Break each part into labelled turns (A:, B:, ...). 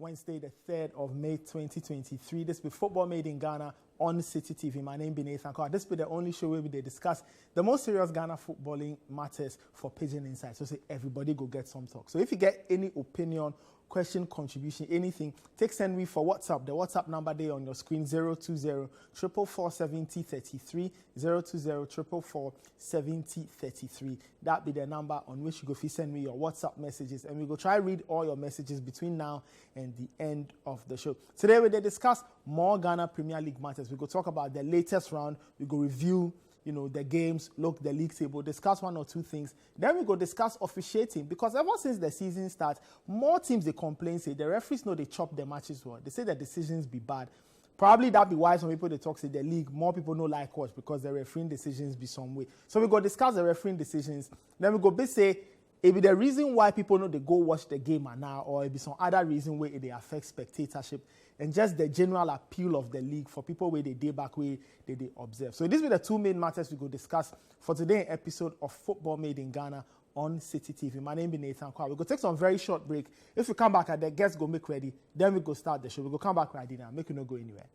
A: Wednesday, the 3rd of May, 2023. This will be Football Made in Ghana on Citi TV. My name is Nathan Carr. This will be the only show where we discuss the most serious Ghana footballing matters for Pigeon Insight. So say everybody go get some talk. So if you get any opinion, question, contribution, anything, send me for WhatsApp. The WhatsApp number there on your screen, 020-444-7033, 020-444-7033. That be the number on which you go send me your WhatsApp messages, and we go try read all your messages between now and the end of the show. Today we discuss more Ghana Premier League matters. We go talk about the latest round. We go review the games, look the league table, discuss one or two things. Then we go discuss officiating, because ever since the season starts, more teams they complain, say the referees know they chop the matches well. They say the decisions be bad. Probably that be why some people they talk say the league, more people know like watch because the refereeing decisions be some way. So we go discuss the refereeing decisions. Then we go say it be the reason why people know they go watch the game now, or it be some other reason where it they affect spectatorship, and just the general appeal of the league for people where they day back where they observe. So these were the two main matters we go discuss for today's episode of Football Made in Ghana on Citi TV. My name is Nathan Carr. We go take some very short break. If we come back at the guests go make ready, then we go start the show. We go come back ready now. Make you not go anywhere.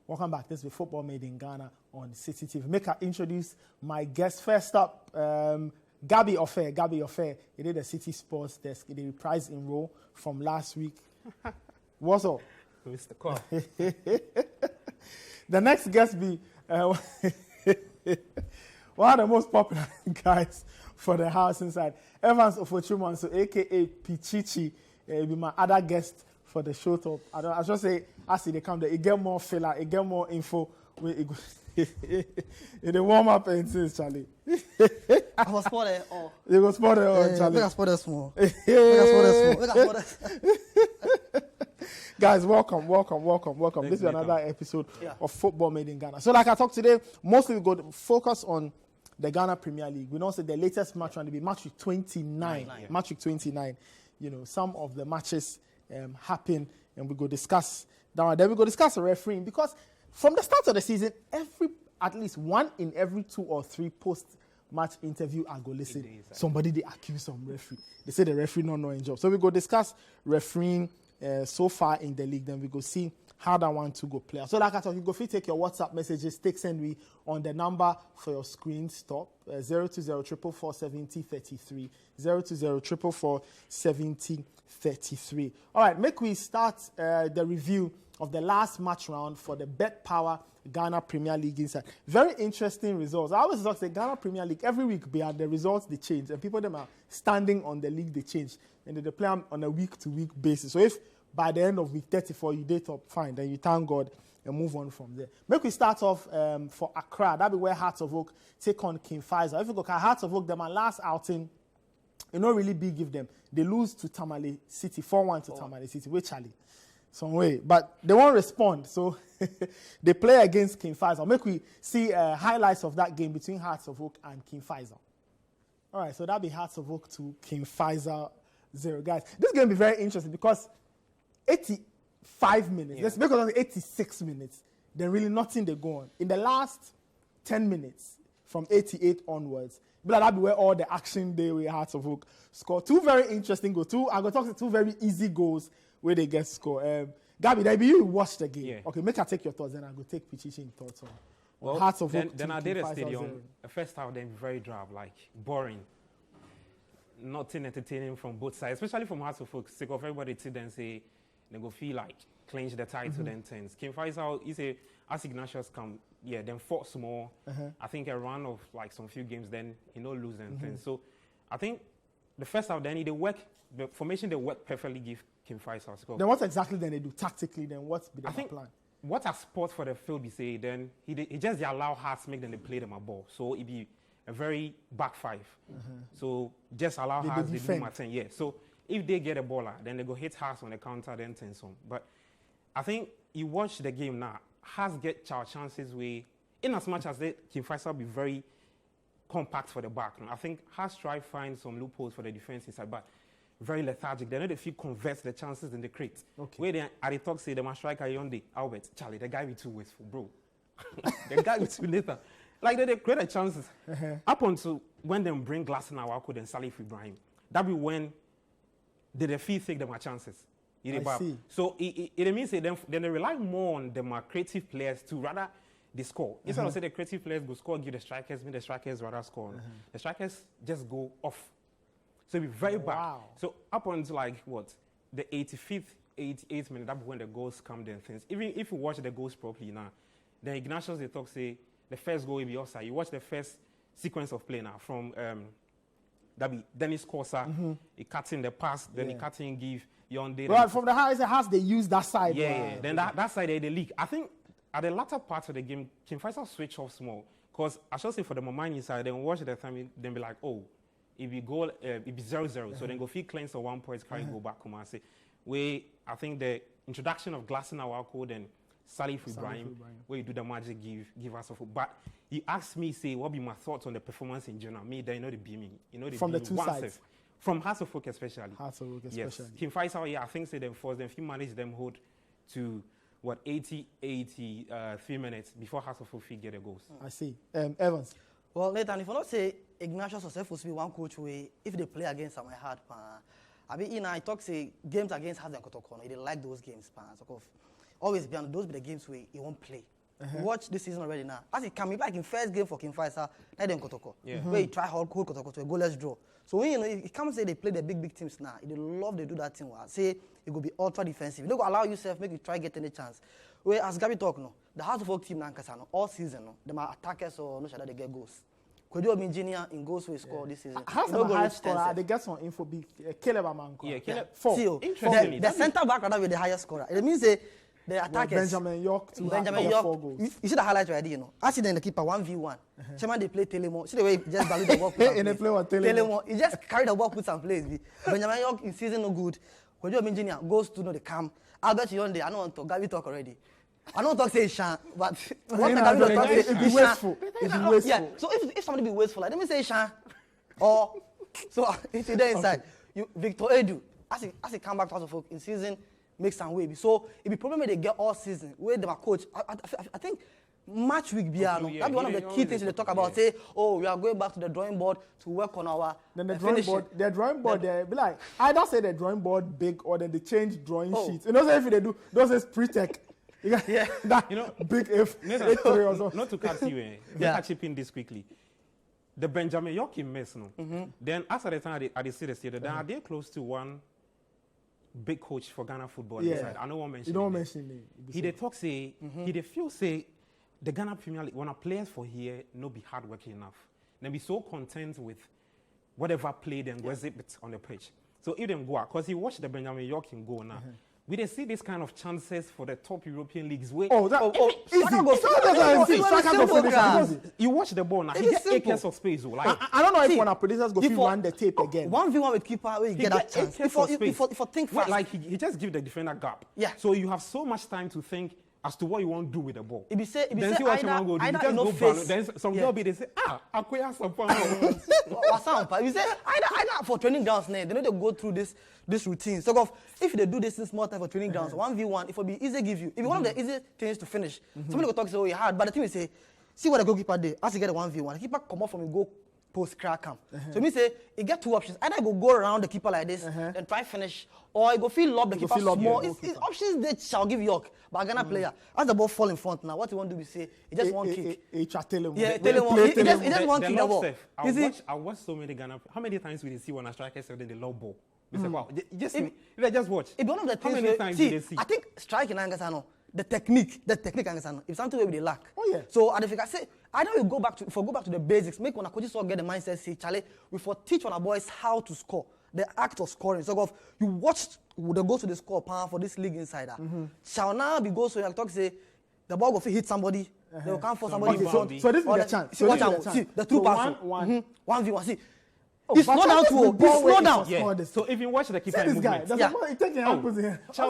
A: Welcome back. This is Football Made in Ghana on Citi TV. Make I introduce my guest. First up, Gabby Ofe. He did the Citi Sports Desk. He reprised in role from last week. What's up?
B: Mr. Carr.
A: The next guest be one of the most popular guys for the house inside, Evans Ofochuman, so a.k.a. Pichichi, be my other guest for the show top. I just say, as they come there, it get more filler, it get more info. It the warm up and things, Charlie.
C: I was spot it all.
A: You go spot it all, Charlie.
C: I spot it small.
A: Guys, welcome. This is another episode of Football Made in Ghana. So like I talked today, mostly we go to focus on the Ghana Premier League. We know that the latest match round will be match week 29. Match week 29. Some of the matches happen, and we go discuss that one. Then we go discuss the refereeing, because from the start of the season, at least one in every 2 or 3 post-match interview I go listen. Somebody they accuse some referee. They say the referee not knowing job. So we go discuss refereeing so far in the league. Then we go see how that one to go play. So like I thought, you go take your WhatsApp messages, send me on the number for your screen stop, 020-444-7033, 020-444-7033. All right, make we start the review of the last match round for the Bet Power Ghana Premier League Inside. Very interesting results. I always talk the Ghana Premier League, every week behind the results they change, and people them are standing on the league they change, and they play on a week-to-week basis. So if by the end of week 34 you date up, fine, then you thank God and move on from there. Make we start off for Accra. That'll be where Hearts of Oak take on King Faisal. If you go at Hearts of Oak, them our last outing, not really big give them. They lose to Tamale City, 4-1 to Tamale City, with Charlie. Some way, but they won't respond, so they play against King Faisal. Make we see highlights of that game between Hearts of Oak and King Faisal. All right, so that'll be Hearts of Oak to King Faisal 0. Guys, this game will be very interesting because 85 minutes, let's make it 86 minutes, then really nothing they go on. In the last 10 minutes, from 88 onwards, that'll be where all the action day with Hearts of Oak score. 2 very interesting goals. I'm going to talk to 2 very easy goals where they get score. Gabby, that be you watch the game. Yeah. Okay, make her take your thoughts, then I go take Pichichi thoughts on.
B: Well,
A: Hearts of Oak.
B: Then I did a stadium. The first half, then very dry, like boring. Nothing entertaining from both sides, especially from Hearts of Oak. Sick of everybody sit and say they go feel like clinch the title then tense. King Faisal, he say as Ignatius come, then fought small. I think a run of like some few games, then he no lose and things. So I think the first half, then the formation they work perfectly give King Faisal score.
A: Then what exactly then they do tactically? Then what's the plan?
B: What a sport for the field be say, then he just allow Hearts make them they play them a ball. So it be a very back 5. So just allow Hearts they do my thing. Yeah. So if they get a baller, then they go hit Hearts on the counter, then 10 some. But I think you watch the game now, Hearts get chances where, in as much as King Faisal be very compact for the back. I think Hearts try find some loopholes for the defense inside, but very lethargic. They know if you convert the chances in the crate. Okay. Where they at the talk say they must strike Ayonde, Albert, Charlie, the guy with 2 wasteful, bro. The guy with 2 later. Like they create the chances. Up until when they bring Glass and Awako and Salif Ibrahim. That be when the defeat take them a chances.
A: I see.
B: So it means then they rely more on the more creative players to rather they score. Instead of say the creative players go score, give the strikers, make the strikers rather score. The strikers just go off. So it'll be very bad. So up until like what? The 85th, 88th minute, that's when the goals come then things. Even if you watch the goals properly now, the Ignatius they talk say the first goal will be offside. You watch the first sequence of play now from that be Dennis Corsa, he cuts in the pass, then he cuts in give Yonde.
A: Right, from the house they use that side.
B: Yeah. Then that side they leak. I think at the latter part of the game, King Faisal switch off small. Because I should say for the Momani side, then watch the time, then be like, oh, if you goal, it be 0-0. So then go feel cleanse of 1 point, carry go back, come and say. I think the introduction of Glassing our code and Salif Ibrahim, where you do the magic, give us a foot. But you asked me, say, what be my thoughts on the performance in general? Me, they know the beaming. You know the
A: from
B: beaming.
A: The two sides.
B: From Hasselhoff especially.
A: Yes.
B: King Faisal, I think say them force them. If you manage them hold to 83 minutes before Hasselhoff get a goals.
A: I see. Evans.
C: Well, Nathan, if I not say Ignatius was supposed to be one coach way, if they play against someone hard, I mean, I talk say games against Hazard and Kotoko, they like those games, so always be on those be the games where he won't play. Watch this season already now. As it can be like in first game for King Faisal, then Kotoko, where he try hold Kotoko to a goalless draw. So when you come say they play the big teams now, they love they do that thing. Say it will be ultra defensive. They go allow yourself, make you try get any chance. Where as Gabi talk no, the House of Folk team now all season no, they are attackers or no shall they get goals. Could you be engineer in goals we score this season?
A: Has a high scorer? They get some info. Be Caleb Amanko.
B: Yeah, Caleb.
A: 4.
B: Interesting.
C: The centre back rather with the highest scorer. It means the attackers.
A: Benjamin York to
C: Benjamin
A: York.
C: 4 goals. You see the highlight already, you know. I see then the keeper 1v1. Chairman they play Telemo. See the way he just value the ball.
A: And they play what
C: Telemo. He just carry the ball, put some place. Benjamin York in season no good. Could you be engineer goes to know the camp. Albert Yonde. I don't want to Gabi talk already. I don't talk say Shan, but what the Gabi talk say
A: it's wasteful. It's wasteful.
C: Yeah. So if somebody be wasteful, like, let me say Shan. Or so if you there inside, Victor Edu, as he come back to House of Folk in season, make some way. So it be problem they get all season. Where they are coach, I think match week be that be one of the key things they talk about. Say, oh, we are going back to the drawing board to work on our.
A: Then the drawing board, they be like either say the drawing board big or then they change drawing sheets. You know, so if they do those is pre-tech. That, you know, big F.
B: Not to cut you, catch in this quickly. The Benjamin York mess, no. Then after the time I see the state, then are they close to one big coach for Ghana football inside? I don't want to mention.
A: You don't mention name.
B: He they talk say he they feel say the Ghana Premier League when a players for here no be hardworking enough. Then be so content with whatever play then was it on the pitch. So if them go, because he watched the Benjamin York go now. We they see this kind of chances for the top European leagues. Where you watch the ball now, he gets acres of space. Like,
A: I don't know if one of our producers go run the tape again.
C: 1v1 with keeper, where you get that chance. If you think fast,
B: like he just give the defender gap.
C: Yeah.
B: So you have so much time to think as to what you want to do with the ball.
C: If you say
B: then see what you want to go do. You just go ball. Then some girl be they say, acquire some fun.
C: If you say either for training grounds, they need to go through this routine. So if they do this in small time for training grounds, 1v1, it will be easy give you. If one of the easy things to finish, somebody will talk say, oh, you hard. But the thing is say, see what the goalkeeper did. As you get a 1v1, the keeper come off from a goal post crack camp. So me say, you get two options. Either go around the keeper like this, then try finish, or you go feel lob the keeper small. It's options they shall give York. But Ghana player, as the ball fall in front now, what you want to do is say, he just one kick.
A: Tell him.
C: He just one kick the ball.
B: I watch so many Ghana. How many times we see when a striker say then the low ball? We say, wow, just watch.
C: It's one of the things.
B: How many times did they see?
C: I think striking Angasano, the technique Angasano, it's something where we lack.
A: Oh yeah.
C: So I say, either we go back to the basics, make one of coaches all get the mindset. Say, Charlie, we for teach one of boys how to score, the act of scoring. So you watched the go to the score for this league insider. Shall now be go so you talk say the ball go hit somebody. They will come for somebody.
A: So this is the chance.
C: See the true pass. 1v1. See. He slowed down too. He slowed down.
B: Yeah. So if you watch the keeper
A: this guy,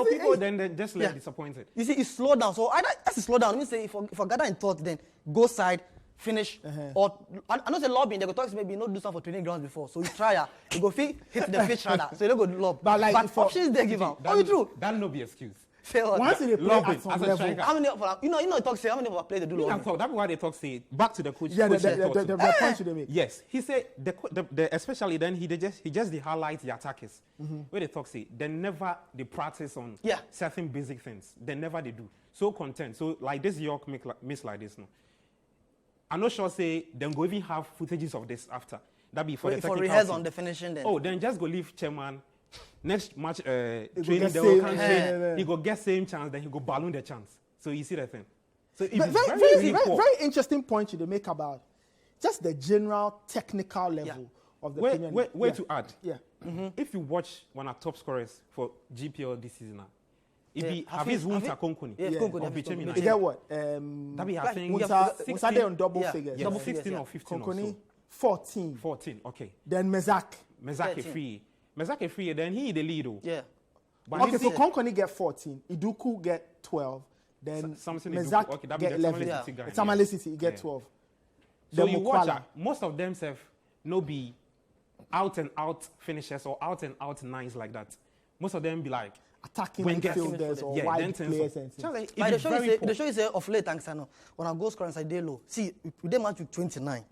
B: people then just like disappointed.
C: You see, he slowed down. So either as he slowed down, let me say if I gather in thought, then go side, finish, or I know the lobbying. They go talk maybe not do something for training grounds before. So you try you go hit the fish rather. So you don't go lob.
A: But
C: options they give out.
B: That
C: Oh, you true.
B: That'll not be excuse.
C: Say what?
A: Once they play
B: Lobbing
A: at some
B: as a
A: level,
B: striker.
C: How many it talks say how many of our players they do
B: You can
C: lobbing?
B: talk. That's why they talk. Say back to the coach.
A: yeah,
B: coach
A: the point you make.
B: Yes, he said the especially then he just the highlight the attackers. Where they talk say they practice on certain basic things. They never they do. So content. So like this York miss like this no. I'm not sure say them go even have footages of this after. That be for the technical
C: rehearse
B: team.
C: on the finishing then.
B: Oh, then just go leave chairman. Next match training,
A: get
B: they will
A: same,
B: he go get same chance, then he go balloon the chance. So you see that thing. So it
A: But
B: is
A: very interesting point you make about just the general technical level of the Premier League.
B: Wait to add.
A: Yeah.
B: If you watch one of top scorers for GPL this season, it be Hafiz Wunta Konkoni.
C: Yeah, Konkoni,
B: Of Bichemi
A: You
B: United.
A: get what?
B: That be I think
A: Was they on double figures?
B: yeah,
C: double
B: 16
C: figures,
B: or 15 or
A: Konkoni,
B: so.
A: 14.
B: 14, okay.
A: Then Mezak.
B: Mezake
C: 13.
B: free. Mezake free, then he the lead. Oh.
C: Yeah.
B: But
A: Okay,
B: you
A: so
B: see-
A: Konkoni get 14. Iduku get 12. Then
B: something
A: Mezak
B: Iduku. Okay, that be
A: get
B: the
A: 11.
B: Tamale City guy,
A: Tamale
B: yeah.
A: City, he get
B: Yeah.
A: 12.
B: So
A: Then
B: you watch
A: Mukwala.
B: most of them have no be out and out finishers or out and out nines like that. Most of them be like
A: Attacking
B: when get-
A: midfielders or
B: yeah,
A: wide
B: then things
A: players
B: so-
A: and things.
B: Charlie, it
C: But
B: is very poor.
C: they show you say of late thanks I know when I go scoring side they low. See, we did match with 29.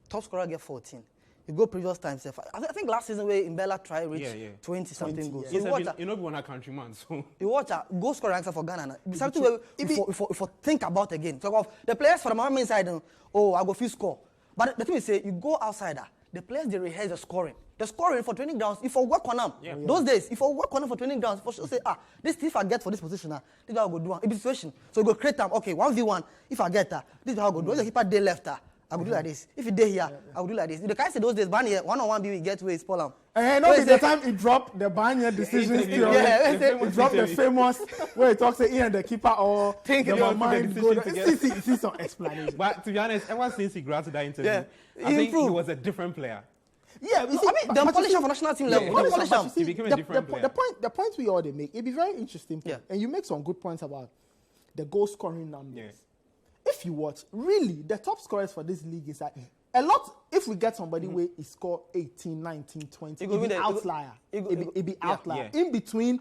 C: Top scorer get 14. You go previous times. I think last season where Imbella tried reach
B: Yeah.
C: 20 something
A: 20,
C: goals.
A: yeah.
C: So
B: Yes,
C: you watch
B: you know, be one a countryman, so
C: you watch a goal scorer answer for Ghana. Now. It's something where if you think about again. So of the players for the moment inside, oh, I go feel score. But the thing is, say you go outside, the players they rehearse the scoring. The scoring for training grounds, if I work on them,
B: Yeah.
C: those days, if I work on them for training grounds, for sure say, this if I get for this position, this is how I go do it. It's a situation. So you go create them, okay, 1v1, if I get this is how I go do it. If the keeper day left, I will do like this. If he day here, I will do like this. The guy say those days, ban here, 1-on-1 we get where it's Polam.
A: And not the time he dropped the Banya decision still. He dropped the famous where he talks to Ian the keeper or
C: Think
A: the
C: about
A: mind
B: the
A: go.
B: decision
A: See some explanation.
B: But to be honest, ever since he granted that interview,
C: Yeah.
B: I
C: He
B: think he
C: improved.
B: was a different player.
A: Yeah, you see,
C: I mean, the polish for national team level.
B: yeah,
C: Don't
B: yeah.
C: polish
A: but
C: them.
A: you see,
B: He became a different player.
A: the point we all they make, it'd be very interesting.
C: Yeah.
A: And you make some good points about the goal scoring numbers.
B: Yeah.
A: If you watch, really, the top scorers for this league is like a lot. If we get somebody where he score 18, 19, 20,
C: It go
A: it'd
C: win
A: be
C: the-
A: outlier.
C: it go-
A: It'd be
C: yeah.
A: outlier.
B: Yeah.
A: In between,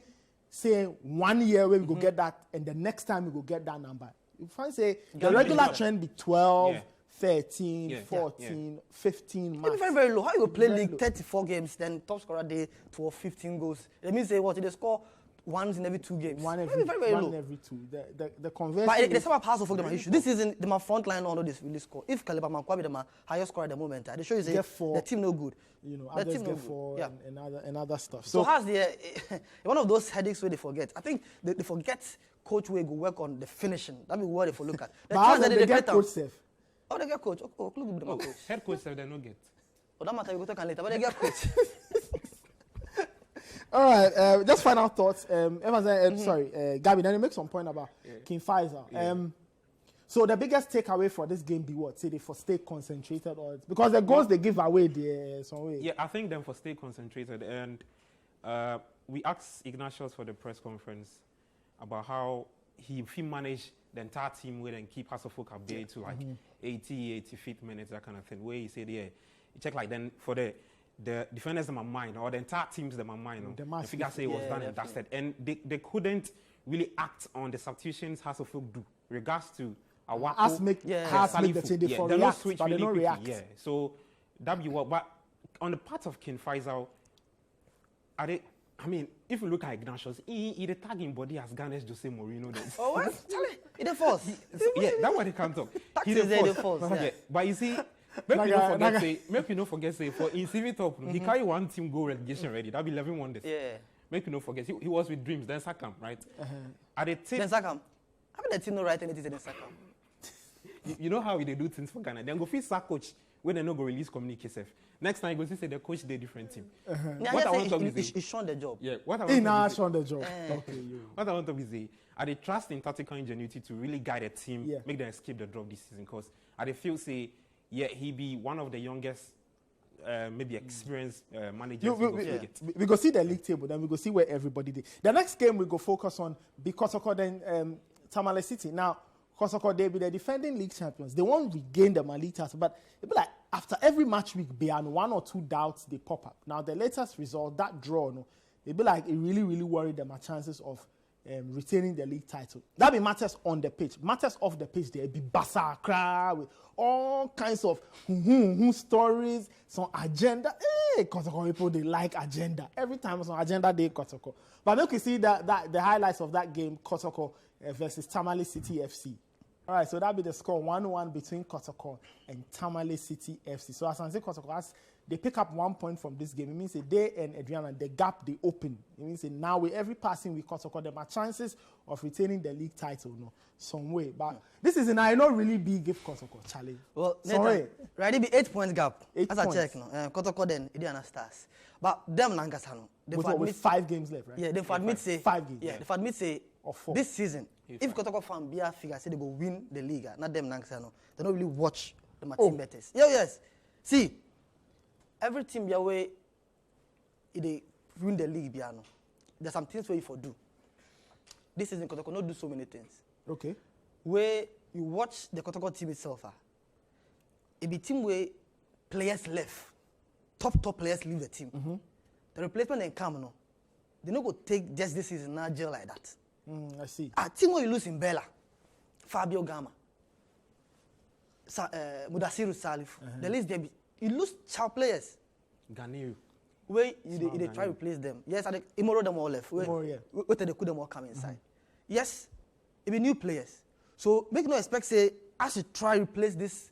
A: say 1 year where we go get that, and the next time we go get that number. You find say the
B: Yeah.
A: regular
B: Yeah.
A: trend be 12,
B: Yeah.
A: 13,
B: Yeah.
A: 14, 15
C: It'll
A: max.
C: be very, very low. How you go play
A: Very
C: league
A: low.
C: 34 games, then top scorer day 12, 15 goals? That means they what? They score once in every 2 games.
A: One
C: It'll
A: every,
C: be very, very
A: one
C: low.
A: every two. The conversion.
C: But there's
A: is-
C: some pass of them issue. This season, the front line on this really score. If Kaleba Mankwabi the highest scorer at the moment, they show you say
A: Get 4.
C: the team no good.
A: you know,
C: The
A: others
C: team no
A: get
C: good.
A: 4
C: Yeah.
A: and other stuff.
C: So how's the one of those headaches where they forget? I think they forget coach will go work on the finishing. That be what they for look at. The
A: but how
C: chance that
A: they get
C: create them-
A: coach safe?
C: Oh, they get coach. Oh, look at them
B: Oh,
C: coach.
B: head coach said they no get.
C: Oh, that matter we go talk later. But they get coach.
A: All right, just final thoughts. Sorry, Gabby, then you make some point about King Faisal. So the biggest takeaway for this game be what? Say they for stay concentrated or because the goals they give away there some way.
B: Yeah, I think them for stay concentrated. And we asked Ignatius for the press conference about how he managed the entire team with and keep Hasselhoff updated to like 80, 85th minutes, that kind of thing. Where he said, yeah, he checked like then for the defenders in my mind or the entire teams in my mind.
A: The
B: The
A: massive-
B: figure say it was
C: Yeah,
B: done and
C: definitely.
B: dusted. And they couldn't really act on the substitutions Hasselhoff do regards to Awako.
A: Us make us make the change. They for
B: they're not
A: react,
B: switch
A: but they
B: really
A: don't
B: quickly,
A: react.
B: Yeah, so that be what. But on the part of King Faisal, are they? I mean, if you look at Ignatius, he the tagging body as Ganesh Jose Mourinho does.
C: Oh, what? Charlie, it a force.
B: So, yeah, that's what they can't talk.
C: Taxi
B: He the
C: is there, the
B: force.
C: force, yeah.
B: But you see, make you not forget say for in CV top, he carry one team goal relegation already. That'll be 11 wonders.
C: Yeah.
B: Make you not forget. He was with Dreams, then Sakam, right? Are they take?
C: Then Sakam. How many team no write anything in Sakam?
B: You know how they do things for Ghana. Then go feel sack coach when they no go release communicate self. Next time you go see say the coach they different team.
C: Yeah,
B: What I want
C: say
B: to talk is
C: he's shown the job.
B: yeah. What I
A: He
B: want
A: now
B: to
A: shown the job.
C: Eh.
A: Okay, you.
B: what I want to be say, are they trust in tactical ingenuity to really guide a team,
A: Yeah.
B: make them escape the drop this season? Because I they feel say, yeah, he be one of the youngest, maybe experienced managers.
A: We go see the league table, then we go see where everybody did. The next game we go focus on Kosoko then Tamale City. Now, Kosoko, they be the defending league champions. They won't regain the league title, but it be like after every match week, beyond 1 or 2 doubts they pop up. Now, the latest result, that draw, no, it be like it really, really worried them our chances of retaining the league title. That be matters on the pitch. Matters off the pitch, there be basa with all kinds of stories, some agenda. Kotoko people, they like agenda. Every time some agenda, they Kotoko. But look, you see that the highlights of that game, Kotoko versus Tamale City FC. All right, so that be the score 1-1 between Kotoko and Tamale City FC. So as I say, Kotoko they pick up 1 point from this game. It means that they and Adriana, the gap they open. It means that now with every passing we Kotoko, there are chances of retaining the league title, some way. But this is I not really big if Kotoko challenge.
C: Well, sorry, right? Be 8 points gap.
A: 8
C: As
A: points.
C: I check, Kotoko then Adriana stars. But them Nangasano,
A: With 5 games left, right?
C: Yeah, they admit say
A: 5 games.
C: Yeah, they admit say
A: or 4.
C: This season, if Kotoko fan be a figure say they go win the league, not them Nangasano, they don't really watch the team betters. Yes. See. Every team your way, they win the league. There's some things where you for do. This season, Kotoko not do so many things.
A: Okay.
C: Where you watch the Kotoko team itself, it be team where players left, top players leave the team.
A: Mm-hmm.
C: The replacement then come, they not go take just this season now jail like that.
A: I see.
C: A team where you lose in Bella, Fabio Gama, Mudasiru Salif, the list there be. You lose child players.
B: Ganeu.
C: Where they try to replace them. Yes, I think Imoro them all left. Where they could them all come inside. Mm-hmm. Yes, it be new players. So make no expect say as you try to replace this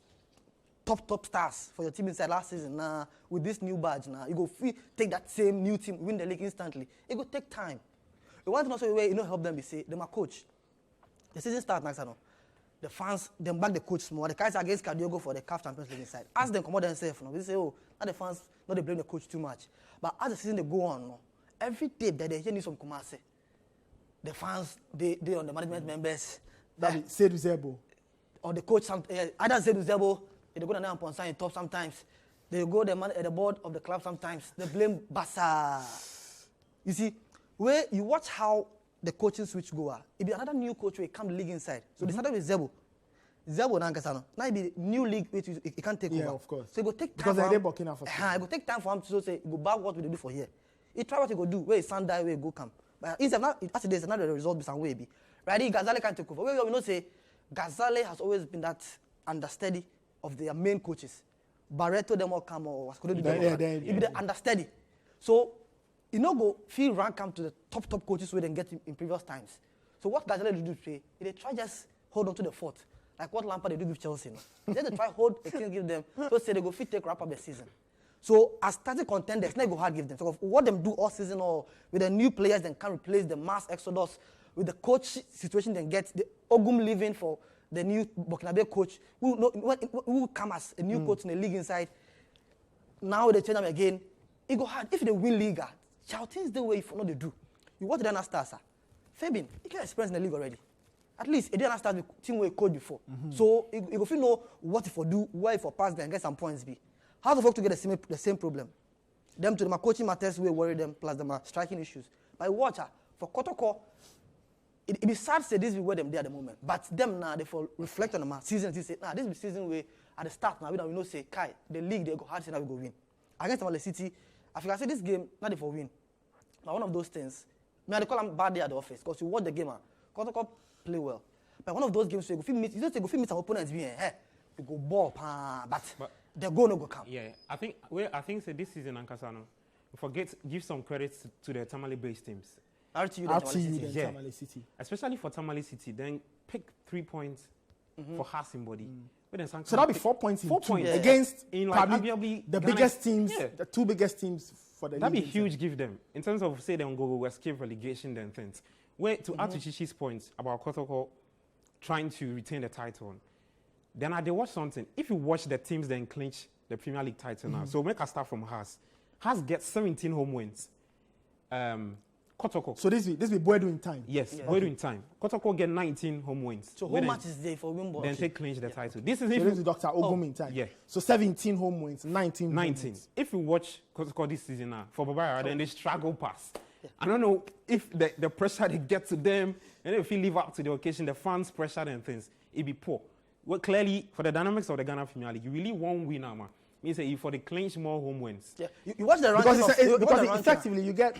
C: top stars for your team inside last season now with this new badge now, you go take that same new team, win the league instantly. It go take time. You want to know so where help them be say them a coach. The season starts next time. The fans, them back the coach small. The guys against Kadiogo for the CAF Champions League inside. Ask them come out themselves. They say, not the fans, not they blame the coach too much. But as the season they go on, every day that they hear news from Kumasi, the fans, they on the management members.
A: That is Seydou Zebo.
C: Or the coach, either Seydou Zebo, they go down and sign top sometimes. They go the board of the club sometimes. They blame Bassa. You see, where you watch how the coaching switch go, it be another new coach will come the league inside. So they started with Zebo. Zebo Nankasano. Now it be new league which it can't take over.
A: Yeah, of course.
C: So it go take time.
A: Because they're Burkina Faso.
C: It go take time for him to say go back what we do for here. He try what he go do. Where his son die, where he go come. But instead now as it is another result be some way be. Right? Ghazali can't take over. We know say Ghazali has always been that understudy of their main coaches. Barreto them all come or was could be the understudy. So you know go feel rank come to the top coaches where they get in previous times. So what Ghazali do say, they try just hold on to the fort. Like what Lampard they do with Chelsea. Then they try hold a team give them, so say they go fit take wrap up the season. So as starting contenders, they go hard give them. So what them do all season or with the new players then can replace the mass exodus with the coach situation then get the Ogum leaving for the new Burkinabe coach who come as a new coach in the league inside. Now they change them again. It go hard. If they win league, things the way if not they do. You watch the other stars, sir. Fabian, he can experience in the league already. At least he didn't start with team where he coached before. Mm-hmm. So he go feel know what if do, where if pass them and get some points be. How the fuck to get the same problem? Them to them coaching matters we worry them plus them striking issues. But watch for Kotoko, it be sad to say this be where them there at the moment. But them now they for reflect on the season. They say, this be season where at the start now we know say Kai, the league they go hard say now we go win. Against the City, I think I say this game not they for win. But one of those things, I call them bad day at the office because you watch the game, Kotoko play well. But one of those games where you go meet some opponents being you go ball, but the goal no go come.
B: Yeah, I think say this season Ankasano, forget give some credit to the Tamale-based teams.
C: RTU
A: than Tamale City.
B: Especially for Tamale City, then pick 3 points for Hassim body.
A: So that'll be 4 points in
B: 4 points
A: against
B: in
A: probably the biggest teams, the 2 biggest teams for the league.
B: That'd be huge give them in terms of say them go escape relegation then things. Where to add to Chichi's points about Kotoko trying to retain the title, then I did watch something. If you watch the teams then clinch the Premier League title now, so make a start from Haas. Haas gets 17 home wins. Kotoko.
A: So this be Boedu in time.
B: Yes, Boedu in time. Kotoko get 19 home wins.
C: So home match is there for Wimbledon.
B: Then they clinch the title. This is
A: if Dr. Ogum in time.
B: Yeah.
A: So 17 home wins, 19 home wins.
B: If you watch Kotoko this season now, for Barbara, then they struggle past. I don't know if the pressure they get to them, and if you live up to the occasion, the fans' pressure and things, it be poor. Well, clearly, for the dynamics of the Ghana Premier League, you really won't win now, man. Means that if for the clinch more home wins.
C: Yeah, you watch the ranking
A: because effectively you get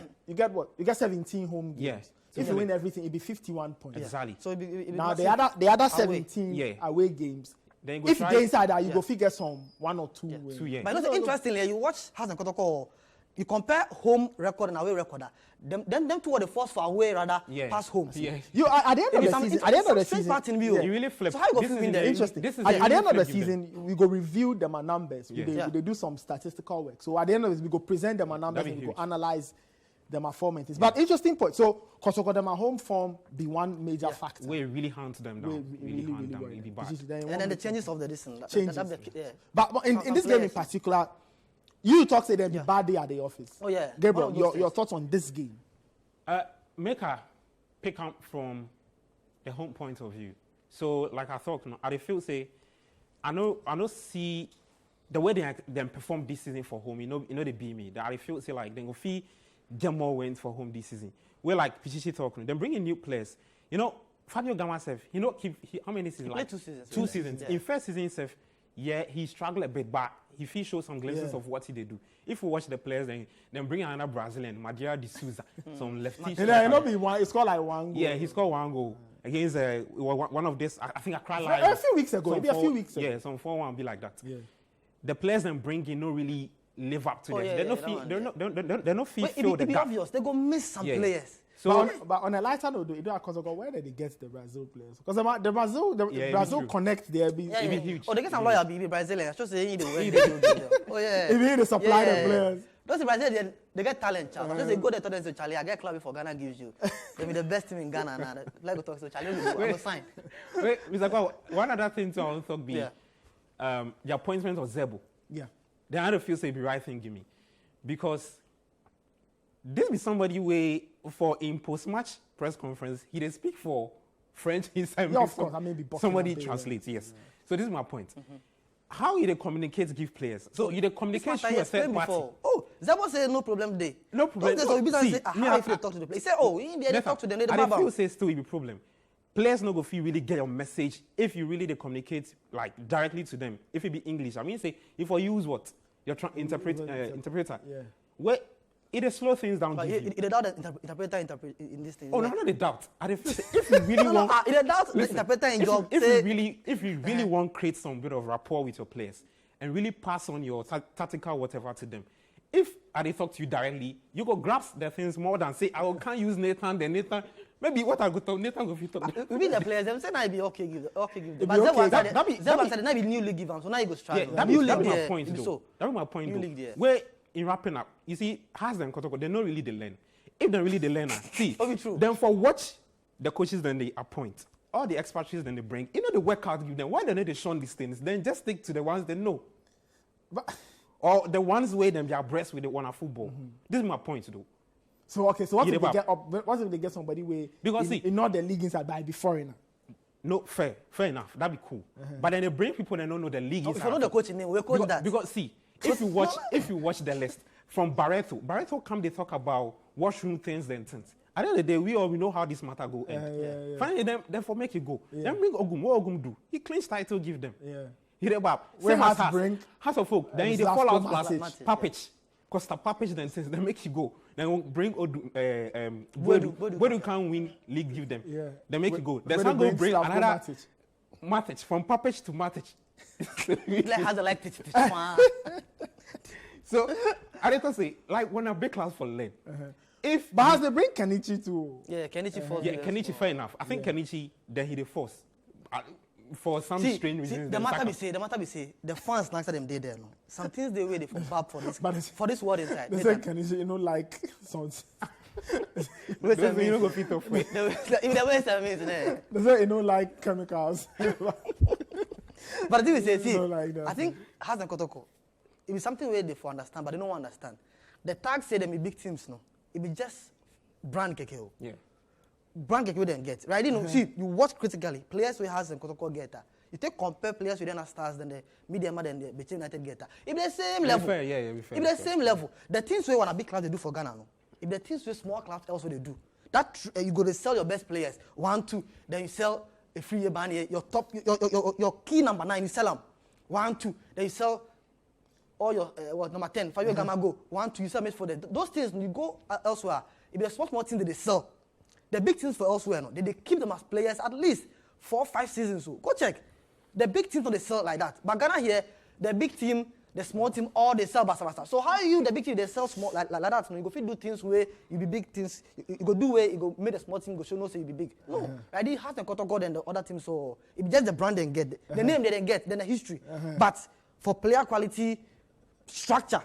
A: what? You get 17 home games.
B: Yeah.
A: If you win everything, it'd be 51 points.
B: Exactly.
C: So it
A: Now the other 17 away games.
B: Then
A: If you get inside that, you go figure some 1 or 2.
C: But you know, interestingly, you watch Hassan Kotoko, you compare home record and away record. Them two were the first for away rather pass home.
B: Yeah.
A: You at the end of the season. At the end of the season,
B: you really flip.
C: So how you go feel in there?
A: Interesting. At the end of the season, we go review them and numbers. We do some statistical work. So at the end of it, we go present them and numbers and we go analyze them performances. But interesting point. So Kotoko them at home form be one major factor.
B: We really hunt them down. Really hunt them. Really bad.
C: And then the changes of the distance.
A: But in this game in particular, you talk say there'll be bad day at the office.
C: Oh yeah.
A: Gabriel, your thoughts on this game?
B: Make a pick up from the home point of view. So like I thought, at the field say, I know see the way they perform this season for home. You know they beat me. That I feel say like they go feel get more wins for home this season. We're like Pichichi talking. Then bringing new players. You know, Fabio Gama self, how many seasons?
C: Like 2 seasons.
B: 2 seasons. Yeah. In first season self, he struggled a bit, but he show some glimpses of what he do. If we watch the players, then bring another Brazilian, Madia de Souza, some lefty.
A: It's called like 1 goal.
B: Yeah, he scored 1 goal against one of this. I think Accra
A: Lions. A few weeks ago. Maybe a few weeks ago.
B: Yeah, some 4-1 be like that.
A: Yeah.
B: The players then bring in no really live up to them. They're not feel the gap.
C: Obvious. They go miss some players.
A: So, but on a lighter note, where did they get the Brazil players? Because the Brazil connect there be
B: huge.
C: Oh, they get some lawyer be Brazilian. Just saying the way they oh yeah.
A: If they supply the players.
C: Those Brazilians, they get talent, Charles. Just they go there to them say, Charlie, I get club before Ghana gives you. They be the best team in Ghana now. Like we talk to Charlie, I will sign.
B: Wait, Mr. Kwa, one other thing to also be the appointment of Zebo.
A: Yeah.
B: The other feels say be right thing give me. Because this be somebody way for in post-match press conference, he did speak for French inside.
A: Yeah, of course. I mean,
B: somebody translates, yes. So this is my point. How you communicate give players? So you communicate through a third party.
C: Oh, Zebo say no problem day.
B: No problem.
C: So you say, how if you talk to the players? He say, oh, in the end, talk to them.
B: I feel say still be problem. Players no go feel really get your message if you really communicate like directly to them. If it be English, I mean say if I use what your interpreter.
A: Yeah.
B: Where it slow things down.
C: But it doubt the interpreter in this thing.
B: Oh, no, not the doubt. I feel say if you really want,
C: it doubt the interpreter in job.
B: If you really want to create some bit of rapport with your players and really pass on your tactical whatever to them. If they talk to you directly, you go grasp the things more than say, I can't use Nathan, then Nathan. Maybe what I go talk, Nathan go fit talk.
C: We the players, them say now it be okay give them.
A: But
C: Zebo said now be new league give them, so now you go struggle.
B: Yeah, that be my point though. That be my point
C: though.
B: Where in wrapping up, you see, has them Kotoko, they not really the learn. If they really the learner, see, then for watch the coaches then they appoint, all the expatriates then they bring, you know the workout give them. Why don't they show these things? Then just stick to the ones they know. Or the ones where them they are abreast with the one of football. This is my point though.
A: So okay, so what if they get up? What if they get somebody where
B: because
A: in all the league inside by be foreigner?
B: No, fair enough. That'd be cool. But then they bring people that don't know the league inside.
C: If you know the coach name, we'll coach that.
B: Because see, if you watch the list from Barreto come they talk about washroom things then things. At the end of the day, we know how this matter go end. Finally, then for make it go. Then bring Ogum. What Ogum do? He cleans title, give them. He about
A: where has bring
B: House of Folk. Then they fall out last Papich. Costa Papich then says they make you go. Then we'll bring Bodu can win league, give them. They make you go. There's not going to bring another Matic from Papich to Matic.
C: Has a like this.
B: So I didn't say like when a big class for lane.
A: But has they bring Kenichi too?
C: Yeah, Kenichi force.
B: Yeah, Kenichi fair enough. I think Kenichi then he the force. For some strange reasons.
C: The matter be say, the fans next to them they there no. Some things they wait for bad for this world inside.
A: They say Kenichi, like songs.
C: Wait a minute.
B: You don't go fit off.
C: If the waste a minute,
A: they say like chemicals.
C: But the thing is, see,
A: like
C: I think Hassan Kotoko, it be something where they for understand, but they don't understand. The tag say them be big teams, no. It be just brand keke.
B: Yeah.
C: Brand keke we didn't get. Right? You know, see, you watch critically, players we Hassan Kotoko get that. You take compare players with the stars than the medium than the Beijing United get that. If the same level.
B: Fair,
C: if the same level. The things we want a big club they do for Ghana, no. If the things we small clubs also they do. That you go to sell your best players 1, 2, then you sell a 3-year ban here, your top, your key number 9, you sell them 1, 2, then you sell all your number 10, 5-year gamma go 1, 2, you sell for them. Those things you go elsewhere. If there's small things that they sell, the big teams for elsewhere, no, they keep them as players at least 4 or 5 seasons. So go check. The big teams don't they sell like that. But Ghana here, the big team, the small team, all they sell basta. So how you, the big team, they sell small like that? No? You go fit do things where you be big things. You go do where you go make the small team go show no say you be big. No, right? It has the Kotoko and the other team. So it be just the brand they get, the name they didn't get, then the history. But for player quality, structure,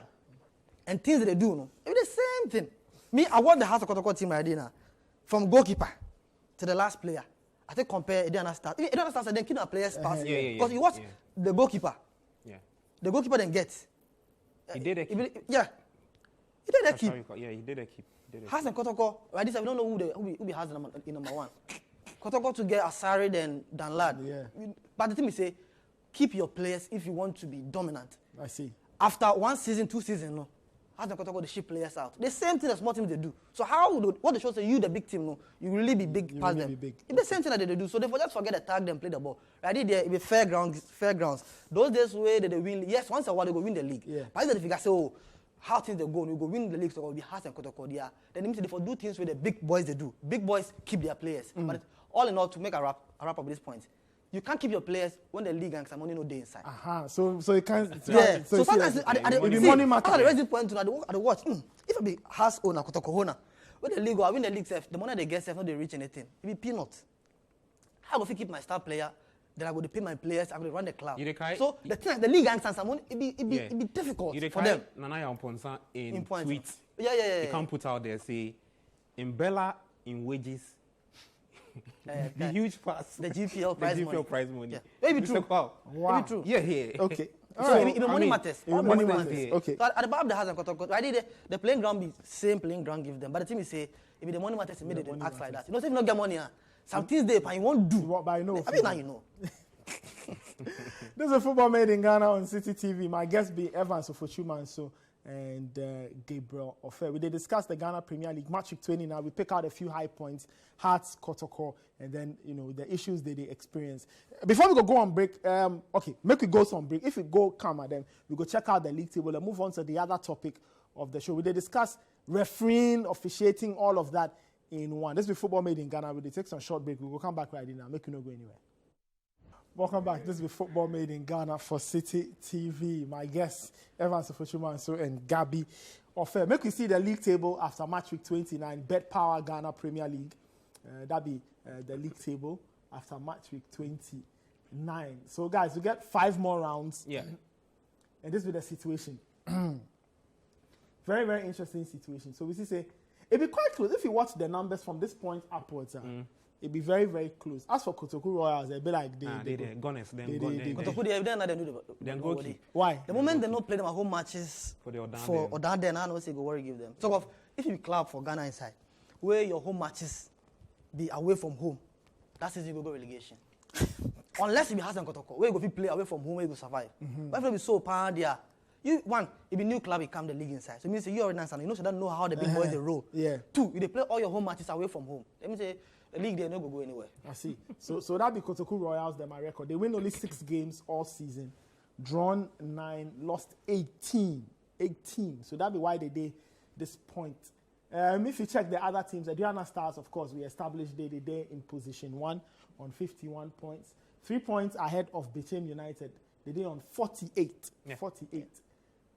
C: and things that they do, no, it's the same thing. Me, I want the House of Kotoko team right now, from goalkeeper to the last player. I think compare Ediana Stars. Ediana Stars then keep our players pass. Because you watch the goalkeeper. Yeah. The goalkeeper then gets.
B: He did a keep.
C: He did a keep.
B: Yeah, he did a keep.
C: Hassan Kotoko, right? This we don't know who be has in number 1. Kotoko to get Asari than Lad. Yeah. But the thing is, say, keep your players if you want to be dominant.
A: I see.
C: After 1 season, 2 seasons, no. Hassan Kotoko, they ship players out. The same thing that small teams they do. So how would what they show say you the big team, no, you really be big past them. It's the same thing that they do. So they just forget to tag them, play the ball. Right there, it be fair grounds. Those days where they win, yes, once a while they go win the league. Yeah. But if you say, oh, how things they go, you go win the league, so it will be Hassan Kotoko there. Then it means they for do things where the big boys they do. Big boys keep their players. But all in all, to make a wrap up at this point, you can't keep your players when the league and some money no day inside.
A: So you can't.
C: Yeah. So sometimes
A: at the money matter.
C: At the raising point, at the watch. If I be house owner, Kotoko, when the league or win the league, the money they get, not they reach anything. It be peanuts. How go keep my star player? Then I go to pay my players. I go to run the club. So the thing, the league and some money, it be difficult for them.
B: Nana Yamponsa in
C: points.
B: Tweets.
C: Yeah.
B: You can't put out there say, in Bella in wages. The huge pass.
C: The GPL prize money.
B: Yeah.
C: Maybe true.
A: Wow.
B: Maybe true. Yeah.
A: Okay.
C: So even money matters.
A: Money matters. Okay.
C: So at the back of the house and Kotoko, I did the playing ground be same playing ground give them. But the team is say if the money matters, it made them act like that. You know, if you not get money, some things they and you won't do.
A: But I know.
C: I mean now you know.
A: This is a football made in Ghana on Citi TV. My guest be Evans Ofochumanso and Gabriel Ofe. We did discuss the Ghana Premier League match week 20 now. We pick out a few high points, Hearts, Kotoko, and then the issues that they experience. Before we go on break, okay, make we go some break. If we go calmer, then we go check out the league table and move on to the other topic of the show. We did discuss refereeing, officiating, all of that in one. This is football made in Ghana. We did take some short break. We will come back right now. Make you not go anywhere. Welcome back. This is Football Made in Ghana for Citi TV. My guests, Evans Ofochumanso and Gabi Ofe. Make we see the league table after match week 29. Bet Power Ghana Premier League. That be the league table after match week 29. So, guys, we get 5 more rounds.
B: Yeah.
A: And this be the situation. Very, very interesting situation. So, we say, it'd be quite close. If you watch the numbers from this point upwards, it'd be very, very close. As for Kotoku Royals, they'd be like
B: they're gunners.
C: Kotoku, they
A: go keep. Why?
C: The moment they not play them at home matches for Odan, I know say go worry give them. So if you club for Ghana inside, where your home matches be away from home, that's easy to go relegation. Unless you be Hassan Kotoko, where you go play away from home, where you go survive. But if you be so pound there, if a new club, you come the league inside. So it means you already understand. You know, so don't know how the big boys they roll.
A: Yeah.
C: 2, you they play all your home matches away from home. Let me say. The league, they're not going to go anywhere.
A: I see. So that be Kotoku Royals, they're my record. They win only 6 games all season. Drawn 9, lost 18. So that be why they did this point. If you check the other teams, the Diana Stars, of course, we established they're in position 1 on 51 points. 3 points ahead of Bechem United. They did on 48. Yeah. 48.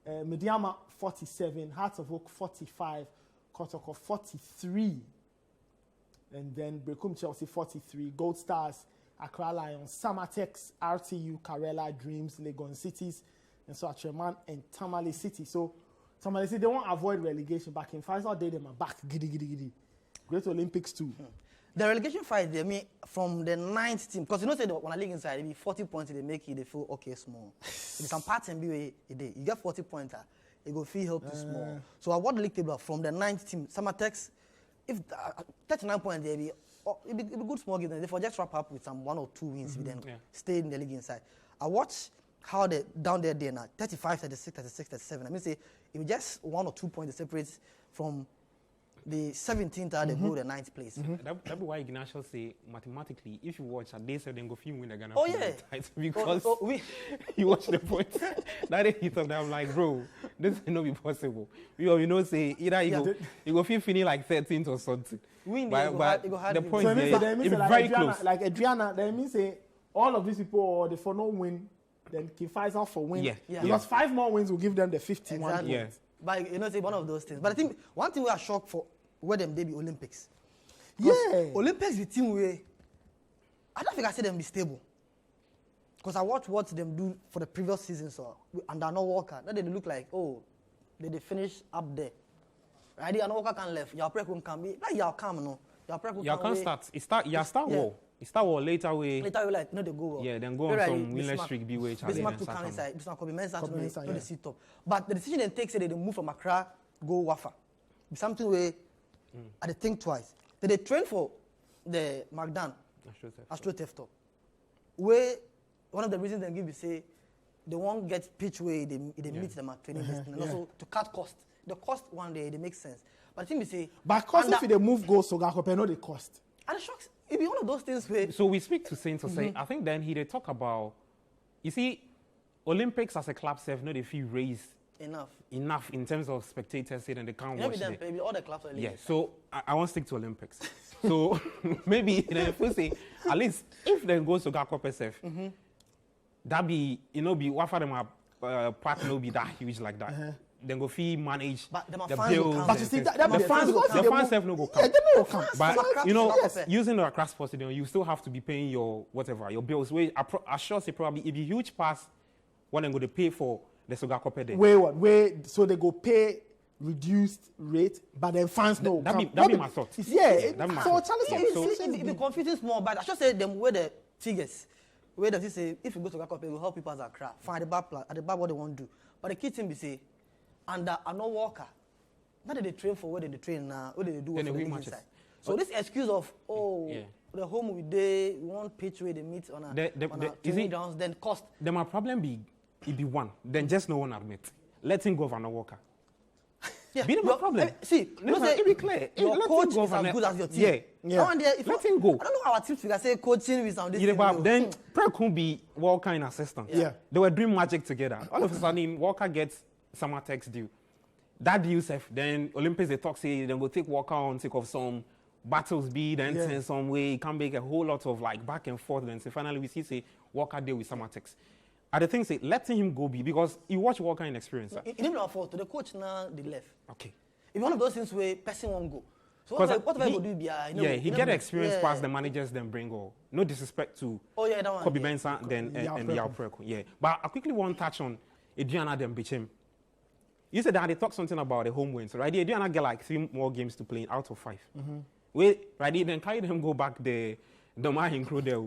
A: Mediama, 47. Hearts of Oak, 45. Kotoko, 43. And then Brekum Chelsea 43, Gold Stars, Accra Lions, Samatex, RTU, Karela, Dreams, Legon Cities, and so Atreman and Tamale City. So Tamale City, they won't avoid relegation. Back in Faisal Day, they are back. Giddy. Great Olympics too.
C: The relegation fight, they mean from the 9th team, because you know, say when I league inside, it be 40 points, they make it, they feel okay small. If some parts and be a day, you get 40 points, it go feel help you small. So I want the league table from the 9th team, Samatex. If 39 points, it'll be good small game. Therefore, just wrap up with some 1 or 2 wins, then stay in the league inside. I watch how they down there now, 35, 36, 36, 37. I mean, say if just 1 or 2 points separate from the 17th they go to the 9th place.
B: That's why Ignacio say mathematically, if you watch they say then go film win the Ghana
C: title
B: because you watch the points. That day he thought I'm like, bro, this will not be possible. You know say either you go finish like 13th or something.
C: win
B: but
C: they go hard.
B: the
C: game.
B: point
A: So
B: is,
A: that means
B: it's
A: like
B: very
A: Adriana,
B: close.
A: like Adriana, that means say all of these people, or they for no win, then he fights out for win.
B: Yeah.
A: Because 5 more wins will give them the 51
C: Exactly.
B: Yeah.
A: points.
C: But you know, say one of those things. But I think one thing we are shocked for where them they be Olympics.
A: Yeah.
C: Olympics the team where I don't think I see them be stable. Because I watch what them do for the previous season, so and they're not Walker. Now they look like they finish up there. Right? They are not Walker can left. Your prep can be like your come no. Your prep
B: You can't start war. It start war later way.
C: Later we like they go well.
B: Yeah, then go on some winless streak be way challenge.
C: Bismarck to come inside. Bismarck could be men's to the sit top. But the decision they take say they move from Accra go Wafa. Be something where I think twice. They train for the Magdan Astro Theft Top. Where one of the reasons they give you say they won't get pitch where they meet them at training distance and also to cut cost. The cost one day they make sense. But I think we say
A: But cost if they move goals so Gakope no the cost.
C: and the shocks it be one of those things where
B: So we speak to Saint to say, I think then they talk about, you see, Olympics as a club self, no, they feel raised enough in terms of spectators say and they can't watch it.
C: Maybe all the clubs are
B: Yeah, so I won't stick to Olympics. So maybe if we say at least if then goes to Gakope self, that be be what for them part no be that huge like that. Then go fee manage
C: But them
B: the
C: fans will
B: bills.
C: come.
A: But you see that
C: The
A: the fans
C: fans
A: go
B: the fans self no go come.
A: Yeah, they no come.
B: But
C: Accra
B: you know,
C: to Gakope.
B: using the Accra Sports Stadium, you still have to be paying your whatever your bills. Where I sure say probably if you huge pass, what I'm going to pay for the Sogakope there.
A: Wait, so they go pay reduced rate, but then fans no
B: That
A: come.
B: be my thought.
A: Yeah,
B: that be my
A: so
B: thought.
A: Charlie
B: Yeah,
C: It be confusing small, but I should say them where the figures. Where does he say if you go to Gakope, it will help people as a crowd. Find the back plan, at the back what they want to do. But the key thing be say, and are no worker. Not that they train for where they train now, what they do for
B: Then they
C: the
B: win matches.
C: inside. So this excuse of the home we want pitch where they meet on a training grounds, then cost.
B: Then my problem be it be one. Then just no one admit. Let him go for no worker.
C: Yeah,
B: Be my problem.
C: See,
B: It be clear.
C: your
B: Let
C: coach
B: him go
C: is
B: for
C: as good as your team.
B: Yeah. Let him go.
C: I don't know how our team figure say coaching with some this.
B: Then Prem could be Walker in assistant.
A: Yeah.
B: They were doing magic together. All of a sudden, Walker gets summer tax due. That deal safe. Then Olympics they talk say then go take Walker on take off some battles be then send some way. He can make a whole lot of like back and forth. Then say finally we see say Walker deal with summer tax. And the thing say letting him go be because you watch Walker in experience.
C: It didn't afford to the coach now they left.
B: Okay.
C: It's one of those things where person won't go. So whatever you do,
B: he get experience past the managers then bring all. No disrespect to
C: that one.
B: Kobe Mensah and Yao Preko. Yeah. But I quickly want to touch on Adriana then Bichim. You said that they talked something about the home wins, right? Adriana get like 3 more games to play out of 5. Right? Then carry them go back the Mahin crew there.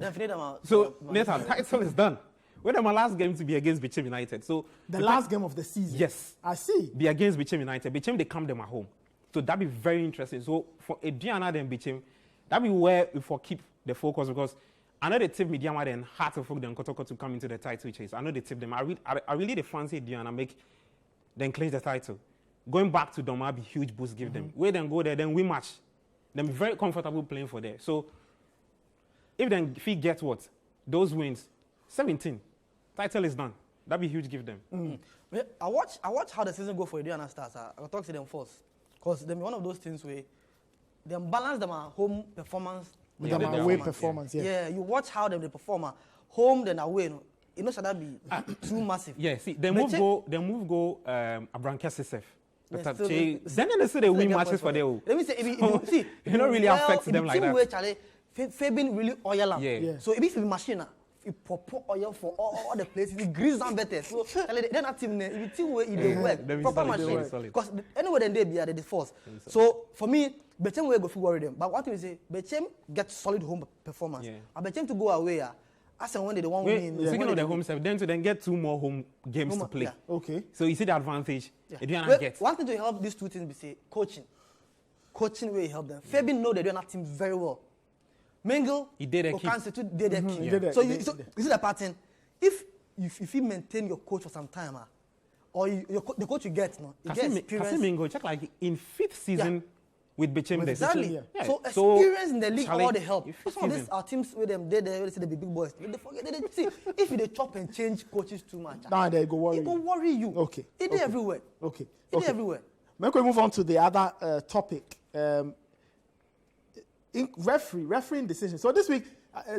B: So Nathan, title is done. When my last game to be against Bichim United. So
A: the last game of the season.
B: Yes.
A: I see.
B: Be against Bichim United. Bichim they come them at home. So that be very interesting. So for Adriana then Bichim, that be where we for keep the focus because I know they tip Mediama then hard to folk them Kotoko to come into the title chase. I know they tip them. I really they fancy Adriana make then clinch the title. Going back to Doma be huge boost give them. Where then go there, then win match. Then be very comfortable playing for there. So if then if he get what? Those wins, 17. Title is done. That be huge give them.
C: I watch how the season go for Adriana starts. I talk to them first. Because them one of those things where they balance them home performance
A: with them away performance.
C: Yeah, you watch how they perform home then away. You know should that be too massive?
B: Yeah, see, they move go Abranca Sesef. Then they say they win matches for them.
C: Let me say, if you see,
B: it don't really affect them like that.
C: Fabian really oil up.
B: Yeah.
C: So if you machine, you pour oil for all the places, it grease them better. So they're not team. If you team where they work, proper machine. Because anyway, then they be at the force. So for me, Bechem will go worry them. But one thing is say, Bechem gets solid home performance. I Bechem to go away. As and when they want win.
B: Speaking of the home self, then to then get 2 more home games to play.
A: Yeah. Okay.
B: So you see the advantage.
C: One thing to help these two things be say coaching. Coaching will help them. Fabian know they do not team very well. Mingle,
B: he did a
C: key. So you see the pattern. If you maintain your coach for some time, or the coach you get, you get experience.
B: Mingle, check like in 5th season with Bechem.
C: Exactly. So experience in the league all the help. Some of these our teams with them, they say the big boys. They forget. They see if they chop and change coaches too much.
A: Now they go worry.
C: It go worry you.
A: Okay.
C: It is everywhere.
A: Okay.
C: It is everywhere.
A: Maybe we move on to the other topic. refereeing decisions. So this week,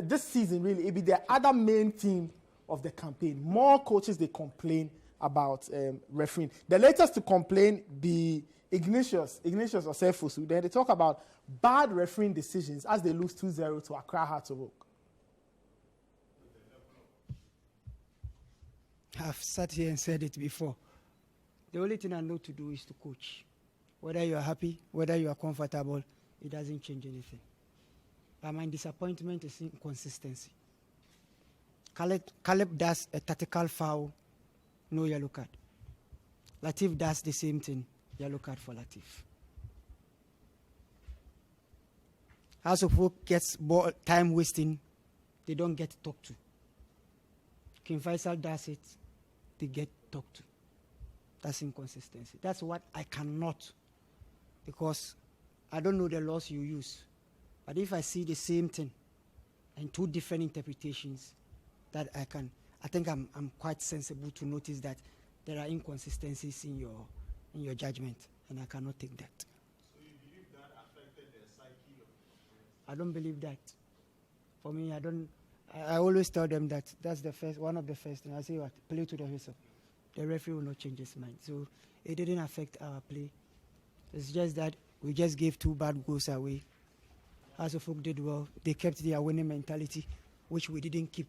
A: this season really, it be the other main theme of the campaign. More coaches, they complain about refereeing. The latest to complain be Ignatius Osefosu. Then they talk about bad refereeing decisions as they lose 2-0 to Accra Hearts of Oak.
D: I've sat here and said it before. The only thing I know to do is to coach. Whether you are happy, whether you are comfortable, it doesn't change anything. But my disappointment is inconsistency. Caleb does a tactical foul, no yellow card. Latif does the same thing, yellow card for Latif. House of Hope gets ball time wasting, they don't get talked to. King Faisal does it, they get talked to. That's inconsistency. That's what I cannot, because I don't know the laws you use. But if I see the same thing and two different interpretations, that I think I'm quite sensible to notice that there are inconsistencies in your judgment, and I cannot take that.
E: So you believe that affected the psyche of the players?
D: I don't believe that. For me, I always tell them that that's one of the first things. I say, what? Play to the whistle. The referee will not change his mind. So it didn't affect our play. It's just that we just gave 2 bad goals away. House of Folk did well. They kept their winning mentality, which we didn't keep.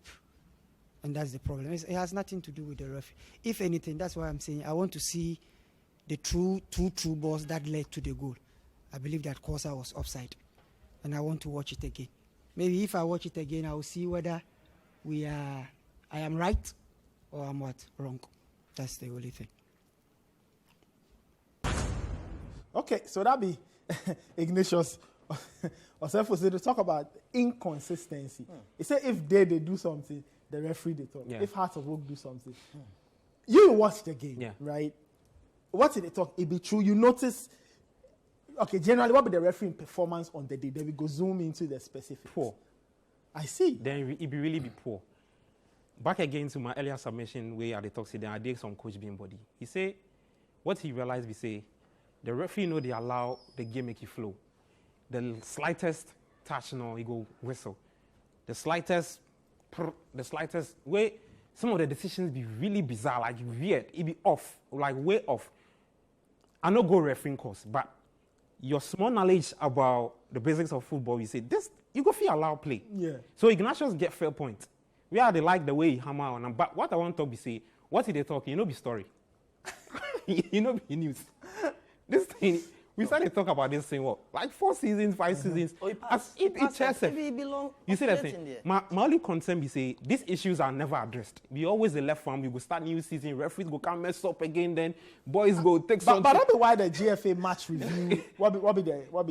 D: And that's the problem. It has nothing to do with the referee. If anything, that's why I'm saying I want to see the two true balls that led to the goal. I believe that Kosa was offside. And I want to watch it again. Maybe if I watch it again, I will see whether I am right or I'm wrong. That's the only thing.
A: Okay, so that be Ignatius Osefosu to talk about inconsistency. He said if they do something, the referee they talk.
B: Yeah.
A: If Hearts of Oak do something. You watch the game, right? What did they talk? It be true. You notice, okay, generally what be the refereeing performance on the day? Then we go zoom into the specifics.
B: Poor.
A: I see.
B: Then it be really be poor. Back again to my earlier submission where at the talk, then I did some coach being body. He say, what he realized, we say, the referee know they allow the game make it flow. The slightest touch, no, he go whistle. The slightest way, some of the decisions be really bizarre, like weird. It be off, like way off. I no go refereeing course, but your small knowledge about the basics of football, you say this, you go feel allow play.
A: Yeah.
B: So Ignatius get fair point. We are they like the way he hammer on them. But what I want to be say, what did they talk? You know, be story. You know, be news. This thing, we started to talk about this thing, what, like 4 seasons, 5 seasons.
C: Oh,
B: You see that thing? My only concern be say, these issues are never addressed. We always the left one, we go start new season, referees go come mess up again, then boys go take some.
A: But that be why the GFA match review, what be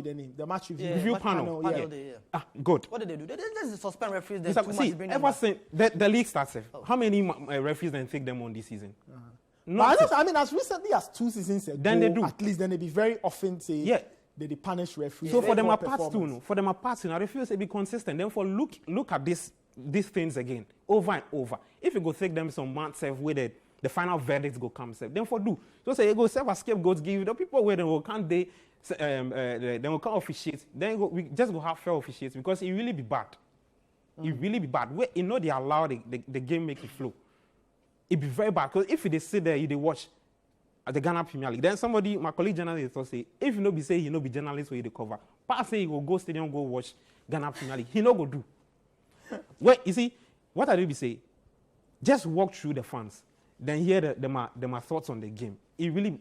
A: the name? The match review.
B: Review panel.
C: Yeah.
B: Good.
C: What did they do? They just suspend referees.
B: See, ever since the league started, how many referees then take them on this season?
A: But I mean, as recently as 2 seasons ago,
B: then they do.
A: At least then they be very often say they punish referees.
B: So for them apart too, no. For them apart, I refuse to be consistent. Then for look at these things again, over and over. If you go take them some months where the final verdict go come, then for do. So say you go serve as scapegoats, give the people where they will can't they will come officiate. Then we just go have fair officiates because it really be bad. It really be bad. Where you know they allow the game make it flow. It be very bad because if they sit there, they watch at the Ghana Premier League. Then somebody, my colleague journalist, will say, if you know be say you know be journalist where you cover, pass say you will go stadium go watch Ghana Premier League. He no go do. Well, you see, what I do be say, just walk through the fans, then hear my thoughts on the game. It really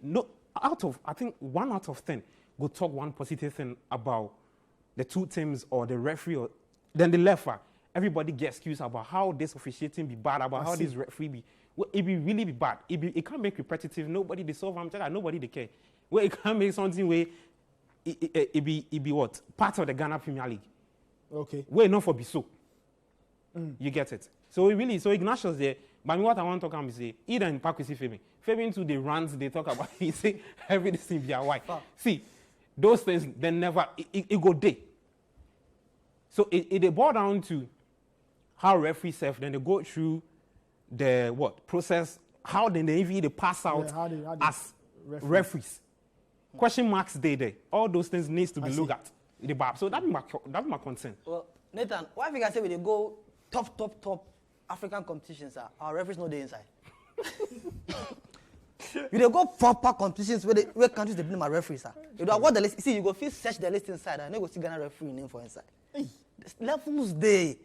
B: I think 1 out of 10 go talk one positive thing about the 2 teams or the referee or then the referee. Everybody gets excuse about how this officiating be bad, about how this referee be. Well, it be really be bad. It can't make repetitive. Nobody they solve. Nobody they care. Well, it can't make something where it be what part of the Ghana Premier League.
A: Okay.
B: Where not for be so. You get it. So Ignatius there. But what I want to talk about is say either in Pakwisi Fabian to the runs they talk about. He say everything be a white. See, those things they never it go day. So it boil down to how referees serve. Then they go through the process, how then they pass out
A: how they
B: as referees. Question marks there. All those things needs to be looked at. the bar. So that's my concern.
C: Well, Nathan, why if you guys say when they go top African competitions, our referees know the inside. You they go proper competitions where countries they blame my referees, sir. You know what the list? See, you go first search the list inside, and you go see Ghana referee name for inside. The levels they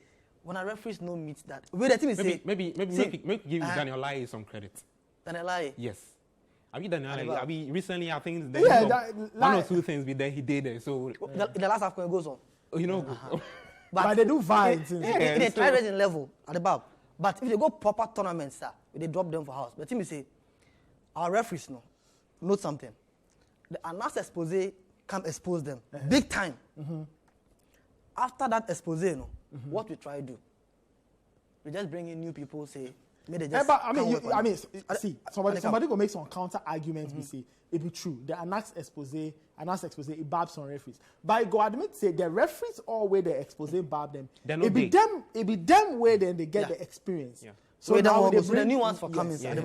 C: when our referees no meet that. Where the team is
B: maybe give Daniel Lai some credit.
C: Daniel Lai.
B: Yes. I mean, recently I think
A: one
B: or two things he did there. So
C: the last half goes on.
B: You know,
A: but they do vibes.
C: They try raising level at the back. But if they go proper tournaments, sir, they drop them for house. But the team is say, our referees note something. The announced expose come expose them big time. After that expose, what we try to do, we just bring in new people. Say, maybe they just. But
A: see, somebody go make some counter arguments. We say it be true. The announced expose, it barbs on referees. But go admit say the referees all where the expose barb them. It be them where then they get the experience.
C: Yeah. So now they bring the new ones for coming. Yes,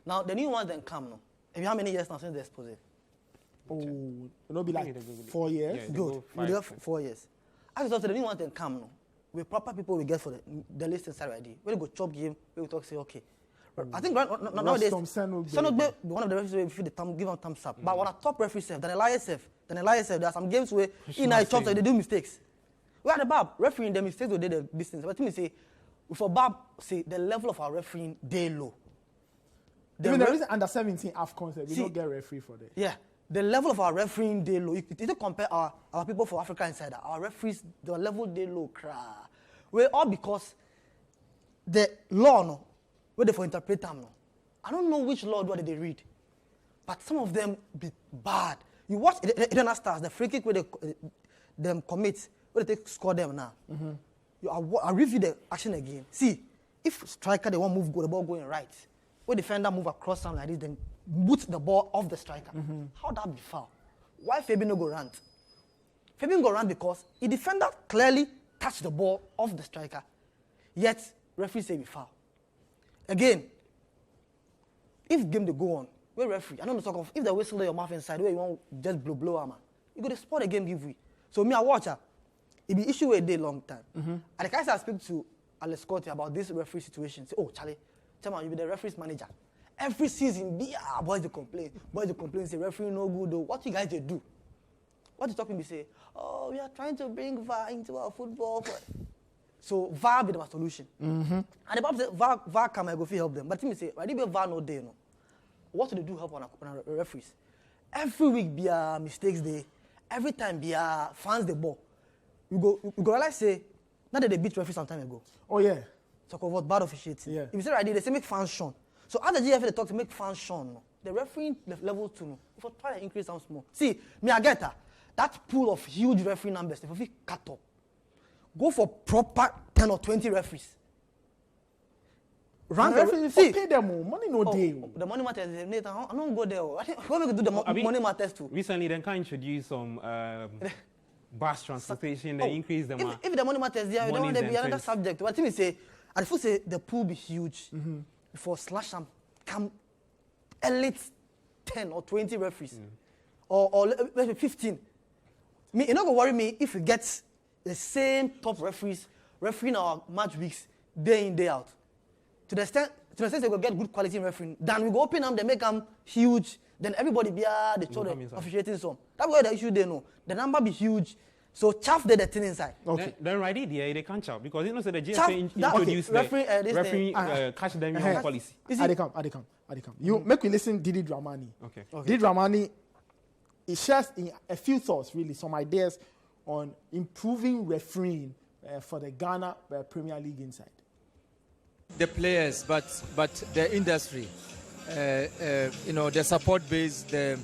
C: now the new ones then come now. Have you how many years now since the expose?
A: Oh, it'll be like 4 years.
C: Yeah, good. We do 4 years. As the new ones then come now. With proper people we get for the list inside already. When we go chop game, we will talk say okay. I think nowadays Son be one of the referees we give them thumbs up. But when a top referee self, then there are some games where in I chop they do mistakes. We are the Bab refereeing the mistakes we did the distance. But me say for Bab say the level of our refereeing they low.
A: Even there is under 17 AFCON, we don't get referee for that.
C: Yeah. The level of our refereeing they low. If you compare our people for Africa Insider, our referees, the level they low. We're all because the law, where they for interpret them. I don't know which law do they read, but some of them be bad. You watch Eden Stars, the free kick where they them commit, where they score them now. I review the action again. See, if striker they want move go, the ball going right. Where defender move across something like this, then boot the ball off the striker. How that be foul? Why Fabian no go rant? Fabian go rant because the defender clearly touched the ball off the striker, yet referee say be foul. Again, if game they go on, where referee, I don't know talk of if they whistle your mouth inside, where you want just blow you go to spot the game give we. So me I watch it be issue with a day long time. And the guys I speak to Alex Scott about this referee situation. Say, oh Charlie, tell me you be the referee's manager. Every season, boys they complain. Say referee no good though. What you guys they do? What you talking? They say, oh, we are trying to bring VAR into our football. So VAR be the solution. And the Bible say VAR come and go help them. But me say, why did VAR no day no? What do they do help on our referees? Every week be mistakes day. Every time be fans the ball. You go realize say now that they beat referees some time ago.
A: Oh yeah.
C: Talk about bad officiating.
A: Yeah.
C: If you say right, they say make fans shun. So as the GFA they talk to make fans shun. The referee level 2 no. If I try to increase them small. See, me I get that pool of huge referee numbers, if we cut up, go for proper 10 or 20 referees.
A: Rank referees, pay them more. Money no day.
C: The money matters. Nathan, I don't go there. What we do the money matters too?
B: Recently, they can introduce some bus transportation. They increase them.
C: If the money matters, there don't want to be another subject. What I say, I first say the pool be huge. For slash and come elite 10 or 20 referees, or maybe 15. Me, it not gonna worry me if we get the same top referees refereeing our match weeks day in day out. To the extent they will get good quality refereeing, then we go open them, they make them huge. Then everybody be the show officiating some. That's why the issue they know. The number be huge. So chaff the thing inside.
B: Okay. Then right there, they can't chaff because you know so the GFA introduced referee catch them your policy.
A: Adekam. You make me listen Didi Dramani.
B: Okay.
A: Didi Dramani, it shares in a few thoughts really, some ideas on improving refereeing for the Ghana Premier League inside.
F: The players, but the industry, the support base, the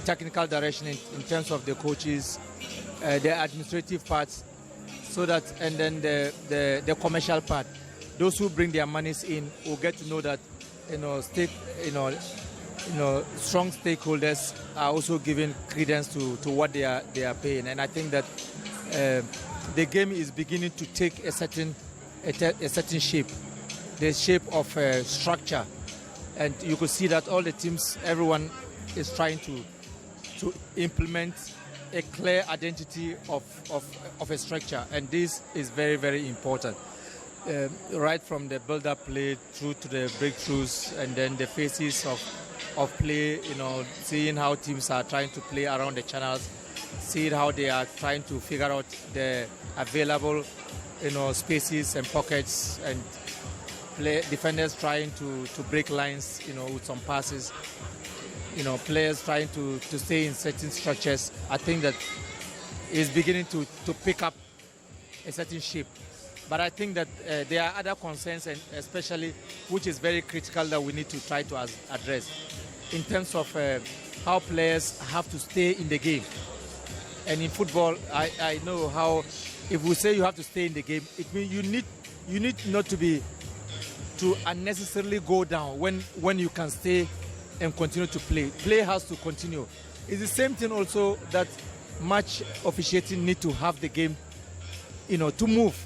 F: technical direction in terms of the coaches, the administrative parts, so that, and then the commercial part. Those who bring their monies in will get to know that, strong stakeholders are also giving credence to what they are paying, and I think that the game is beginning to take a certain shape, the shape of structure, and you could see that all the teams, everyone is trying to implement a clear identity of a structure, and this is very, very important. Right from the build-up play through to the breakthroughs, and then the phases of play, seeing how teams are trying to play around the channels, seeing how they are trying to figure out the available, spaces and pockets, and defenders trying to break lines, with some passes, players trying to stay in certain structures. I think that is beginning to pick up a certain shape. But I think that there are other concerns, and especially, which is very critical, that we need to try to address in terms of how players have to stay in the game. And in football, I know how, if we say you have to stay in the game, it means you need not to unnecessarily go down when you can stay and continue to play. Play has to continue. It's the same thing also that match officiating need to have the game, to move.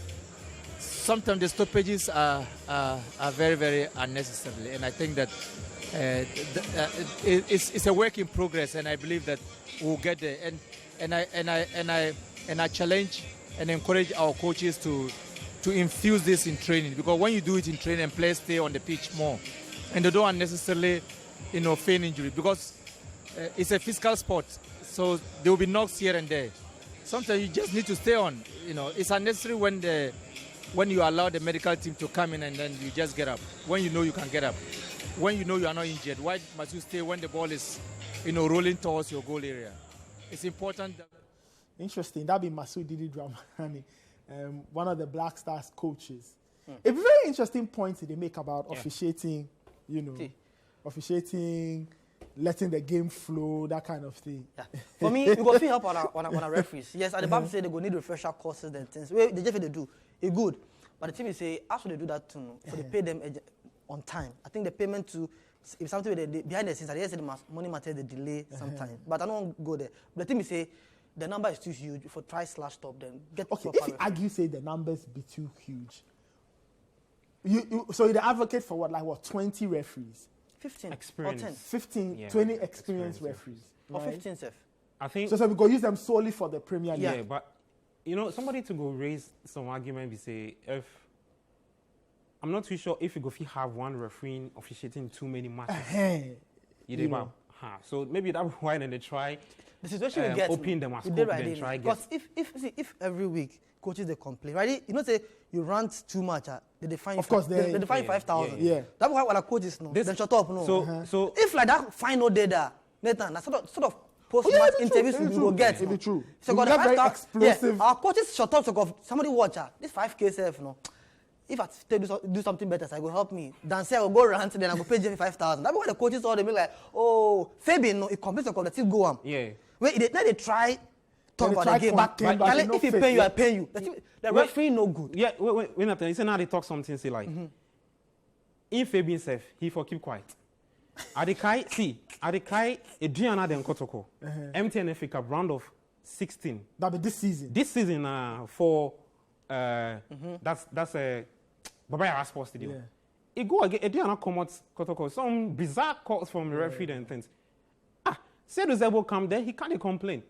F: Sometimes the stoppages are very, very unnecessary, and I think that it's a work in progress, and I believe that we'll get there. And I challenge and encourage our coaches to infuse this in training, because when you do it in training, and players stay on the pitch more, and they don't unnecessarily, feign injury, because it's a physical sport, so there will be knocks here and there. Sometimes you just need to stay on. It's unnecessary when you allow the medical team to come in and then you just get up. When you know you can get up. When you know you are not injured, why must you stay when the ball is, rolling towards your goal area? It's important.
A: Interesting. That'd be Masoud Didi Dramani, one of the Black Stars coaches. A very interesting point they make about officiating, officiating, letting the game flow, that kind of thing. Yeah.
C: For me, we got to help on our referees. Yes, at the BAM say they go need refresher courses and things. Well, they just they do. It's good. But the team is say, after they do that too, so they pay them on time. I think the payment to, if something behind the scenes, I guess the money matter, they delay sometimes. But I don't go there. But the team is say, the number is too huge. For try/stop, then get
A: okay. If you argue, say the numbers be too huge, so you're the advocate for what 20 referees?
C: 15
B: experience.
C: or 10.
A: 15, 20 experienced referees.
C: Or
A: right?
C: 15, Seth.
B: I think.
A: So we go use them solely for the Premier League.
B: Yeah, but somebody to go raise some argument. We say if I'm not too sure if you go have one referee officiating too many matches. So maybe that's why then they try.
C: The situation we get,
B: open them as
C: scope,
B: right then try
C: because if every week coaches they complain, right? Say you rant too much, they fine.
A: Of course,
C: they fine 5,000.
A: Yeah.
C: That's why our coaches know. Then shut up, no.
B: So
C: if like that final day there, Nathan, that sort of post-match interviews we will get.
A: It'll be true.
C: So got very explosive. Yeah, our coaches shut up. So somebody watch this 5K self, no. If I do something better, so I go help me. Then say I will go rant, then I go pay Jimmy 5,000. That's why the coaches all they be like, oh, Fabian, no, it complains about the team go on.
B: Yeah.
C: Wait, they try talk about the game. But if he pay you, I pay you. The referee no good.
B: Yeah, wait, Nathan, you say now they talk something, say like, in Fabian safe, he for keep quiet. Adekai, Adriana then Kotoko, MTN FA Cup round of 16.
A: That'll be this season.
B: This season for that's Babaya Sports Stadium.
A: Yeah.
B: It go again. Adriana come out Kotoko. Some bizarre calls from the referee and things. Say the Zebo come there, he can't complain.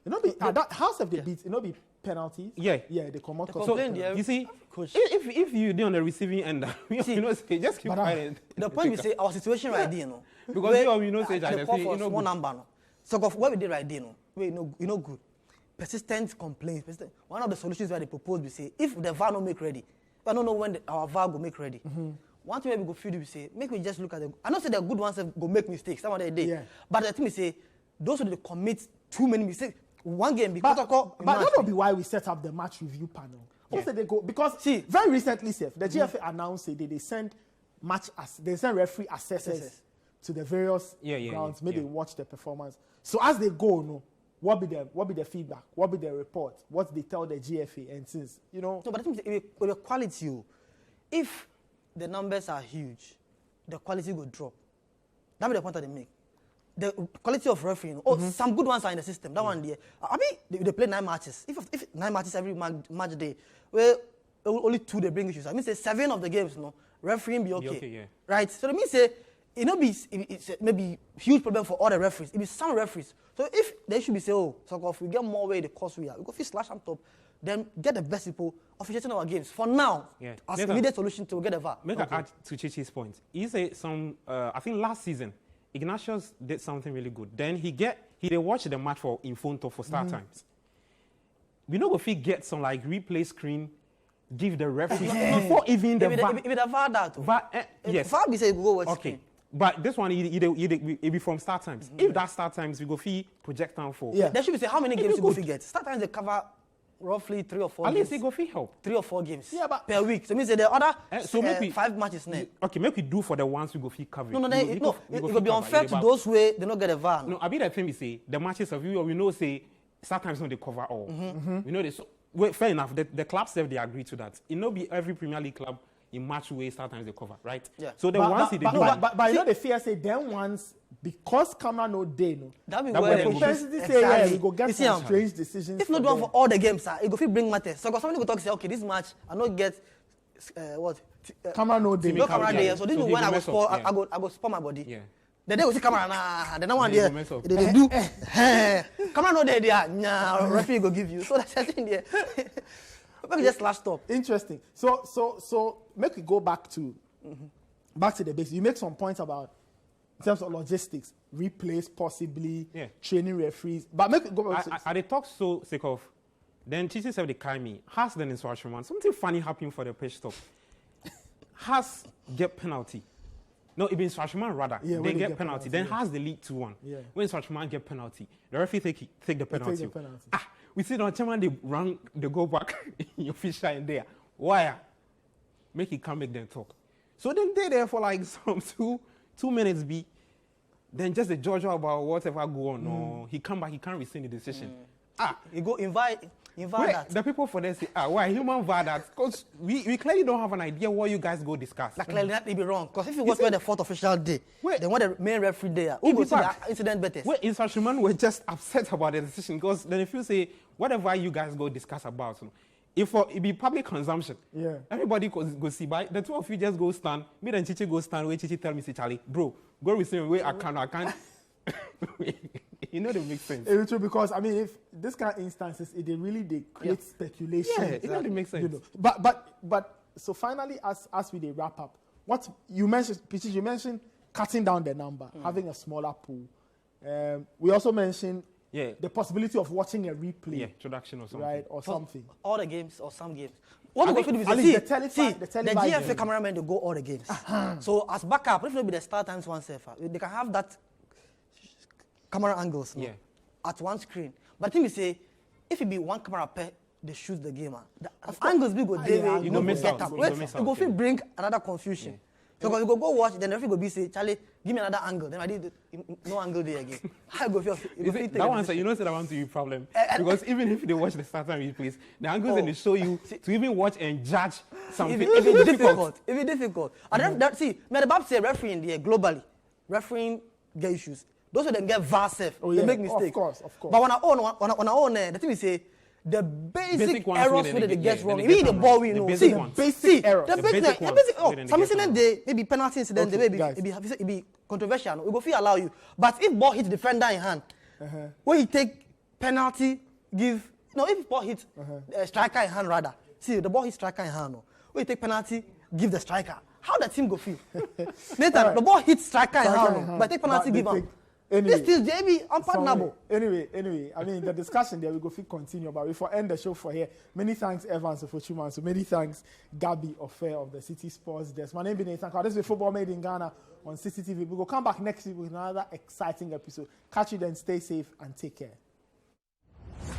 A: That house of the beat, be penalties.
B: Yeah,
A: they come out.
B: So you see, if you do on the receiving end, say, just keep quiet.
C: The point we say our situation right there,
B: because say that
C: one number, no. So what we did right there, we good. Persistent complaints. One of the solutions where they propose, we say, if the VAR no make ready, I don't know when our VAR go make ready. One thing we go feel, we say, make we just look at I don't say the good ones go make mistakes. Some of them did. But the thing we say, those who commit too many mistakes. One game because
A: but that will be why we set up the match review panel. Also they go because very recently, the GFA announced they send referee assessors to the various grounds. Maybe they watch the performance. So as they go, what be the feedback? What be the report? What they tell the GFA and since
C: No, but I think with the quality, if the numbers are huge, the quality will drop. That be the point that they make. The quality of refereeing. Some good ones are in the system. That one there. I mean, they play 9 matches. If 9 matches every match day, well, only 2 they bring issues. I mean, say 7 of the games, refereeing be okay.
B: Yeah.
C: Right? So that means say it not be it's maybe huge problem for all the referees. It be some referees. So if they should be say, oh, so if we get more way the cost we are, we go slash on top, then get the best people officiating our games. For now, as immediate solution to get a VAR.
B: Make I add to Chichi's point. He said I think last season, Ignatius did something really good. Then he watch the match in phone talk for start times. We know if he get some like replay screen, give the referee before even the VAR.
C: If the VAR that
B: VAR, yes.
C: VAR be say go watch.
B: Okay. But this one, it be from start times. If that start times, we go fee project down for.
C: Yeah. They should be say how many games you go fee get. Start times they cover roughly 3 or 4
B: At
C: games.
B: least they go fee help.
C: 3 or 4 games.
A: Yeah, but
C: per week. So means the other
B: so maybe
C: 5 matches now.
B: Okay, make we do for the ones we go fee cover.
C: No, it will be unfair to those where they don't get a VAR.
B: No, I be the thing we say the matches of you we know say sometimes not they cover all. We know this. Well, fair enough. The clubs say they agree to that. It not be every Premier League club in match way sometimes they cover, right?
C: Yeah.
B: So the ones they do.
A: But you know the fear say them ones because camera no day no.
C: That be
B: That
C: where
B: way
C: the
B: they
A: propensity say yeah, we go get some strange decisions.
C: if not one for all the games, it go fit bring matters. So somebody go talk say, okay, this match I not get
A: camera no day.
C: no camera there. So this
B: So
C: is
B: he
C: when
B: go
C: I go
B: mess up,
C: spoil.
B: yeah.
C: I go spoil my body.
B: Yeah.
C: The day we see camera nah, the next one
B: He
C: there
B: go mess up.
C: they do camera no there nah, referee go give you. So that's the thing there. Maybe just last stop.
A: Interesting. So make we go back to the basics. You make some points about in terms of logistics, replace possibly, training referees. But make it go back to
B: I they talk so sick of. Then Chichi said they carry me. Has then instruction man. Something funny happened for the pitch stop. Has get penalty. No, it be instruction man rather.
A: Yeah,
B: they get penalty. Then has the lead 2-1.
A: Yeah.
B: When instruction man get penalty, the referee take the penalty.
A: Take the penalty.
B: We see the chairman they run they go back in official in there. Why? Make it come make them talk. So then they there for like some two minutes be. Then just the judge about whatever go on. No, he come back, he can't rescind the decision.
C: You go invite
B: Wait,
C: that.
B: the people for them say, why human VAR that? Because we clearly don't have an idea what you guys go discuss.
C: Like clearly that may be wrong. Because if it was the 4th official day, then what the main referee there, who
B: If
C: go
B: it's
C: see the
B: back.
C: incident better?
B: Wait, instruction were just upset about the decision because then if you say whatever you guys go discuss about, if it be public consumption, everybody go see. By the two of you just go stand. Me and Chichi go stand. Where Chichi tell me, say Charlie, bro, go receive me. Wait, I can't. You know, they make sense.
A: It's true because I mean, if this kind of instances, they create speculation.
B: Yeah, it really makes sense.
A: You know. But so finally, as we wrap up, what you mentioned, Pichi, you mentioned cutting down the number, having a smaller pool. We also mentioned the possibility of watching a replay,
B: introduction or something,
A: right, or something.
C: All the games or some games. What we do is the GFA cameraman they go all the games. So as backup, if it be the start times one safer, they can have that camera angles at one screen. But the thing is say, if it be one camera per they shoot the game, the angles be go there, you know,
B: miss
C: get
B: out.
C: up.
B: You miss
C: You go
B: out,
C: fit bring another confusion. So because you go watch, then the referee go be say, Charlie, give me another angle. Then I did no angle there again. I go feel
B: that one say, you know, that one to be a problem because even if they watch the start time replays, the angles and they show you to even watch and judge something.
C: It's difficult. It's difficult. And that see, me the Bab say refereeing there globally, refereeing get issues. Those of them get VAR safe. They make mistakes.
A: Of course.
C: But when I own, the thing is say the basic errors where they get wrong.
B: They
C: We the ball we
B: the
C: know.
B: basic
C: See,
B: ones.
A: Basic errors.
C: The basic
B: ones,
C: oh,
B: where they
C: some
B: get
C: incident
B: wrong.
C: they maybe penalty incident
A: Okay,
C: it be controversial. We go feel allow you. But if ball hit defender in hand, when you take penalty, give if ball hit striker in hand rather. See the ball hit striker in hand. No. When you take penalty, give the striker. How the team go feel? Nathan, the ball hit striker in hand, but take penalty, give him.
A: Anyway,
C: this is JB unpardonable.
A: Anyway, I mean the discussion there we go continue, but before end the show for here. Many thanks Evans for Chuman, so many thanks Gabby Ofer of the Citi Sports Desk. My name is Nathan. This is Football Made in Ghana on Citi TV. We will come back next week with another exciting episode. Catch you then. Stay safe and take care.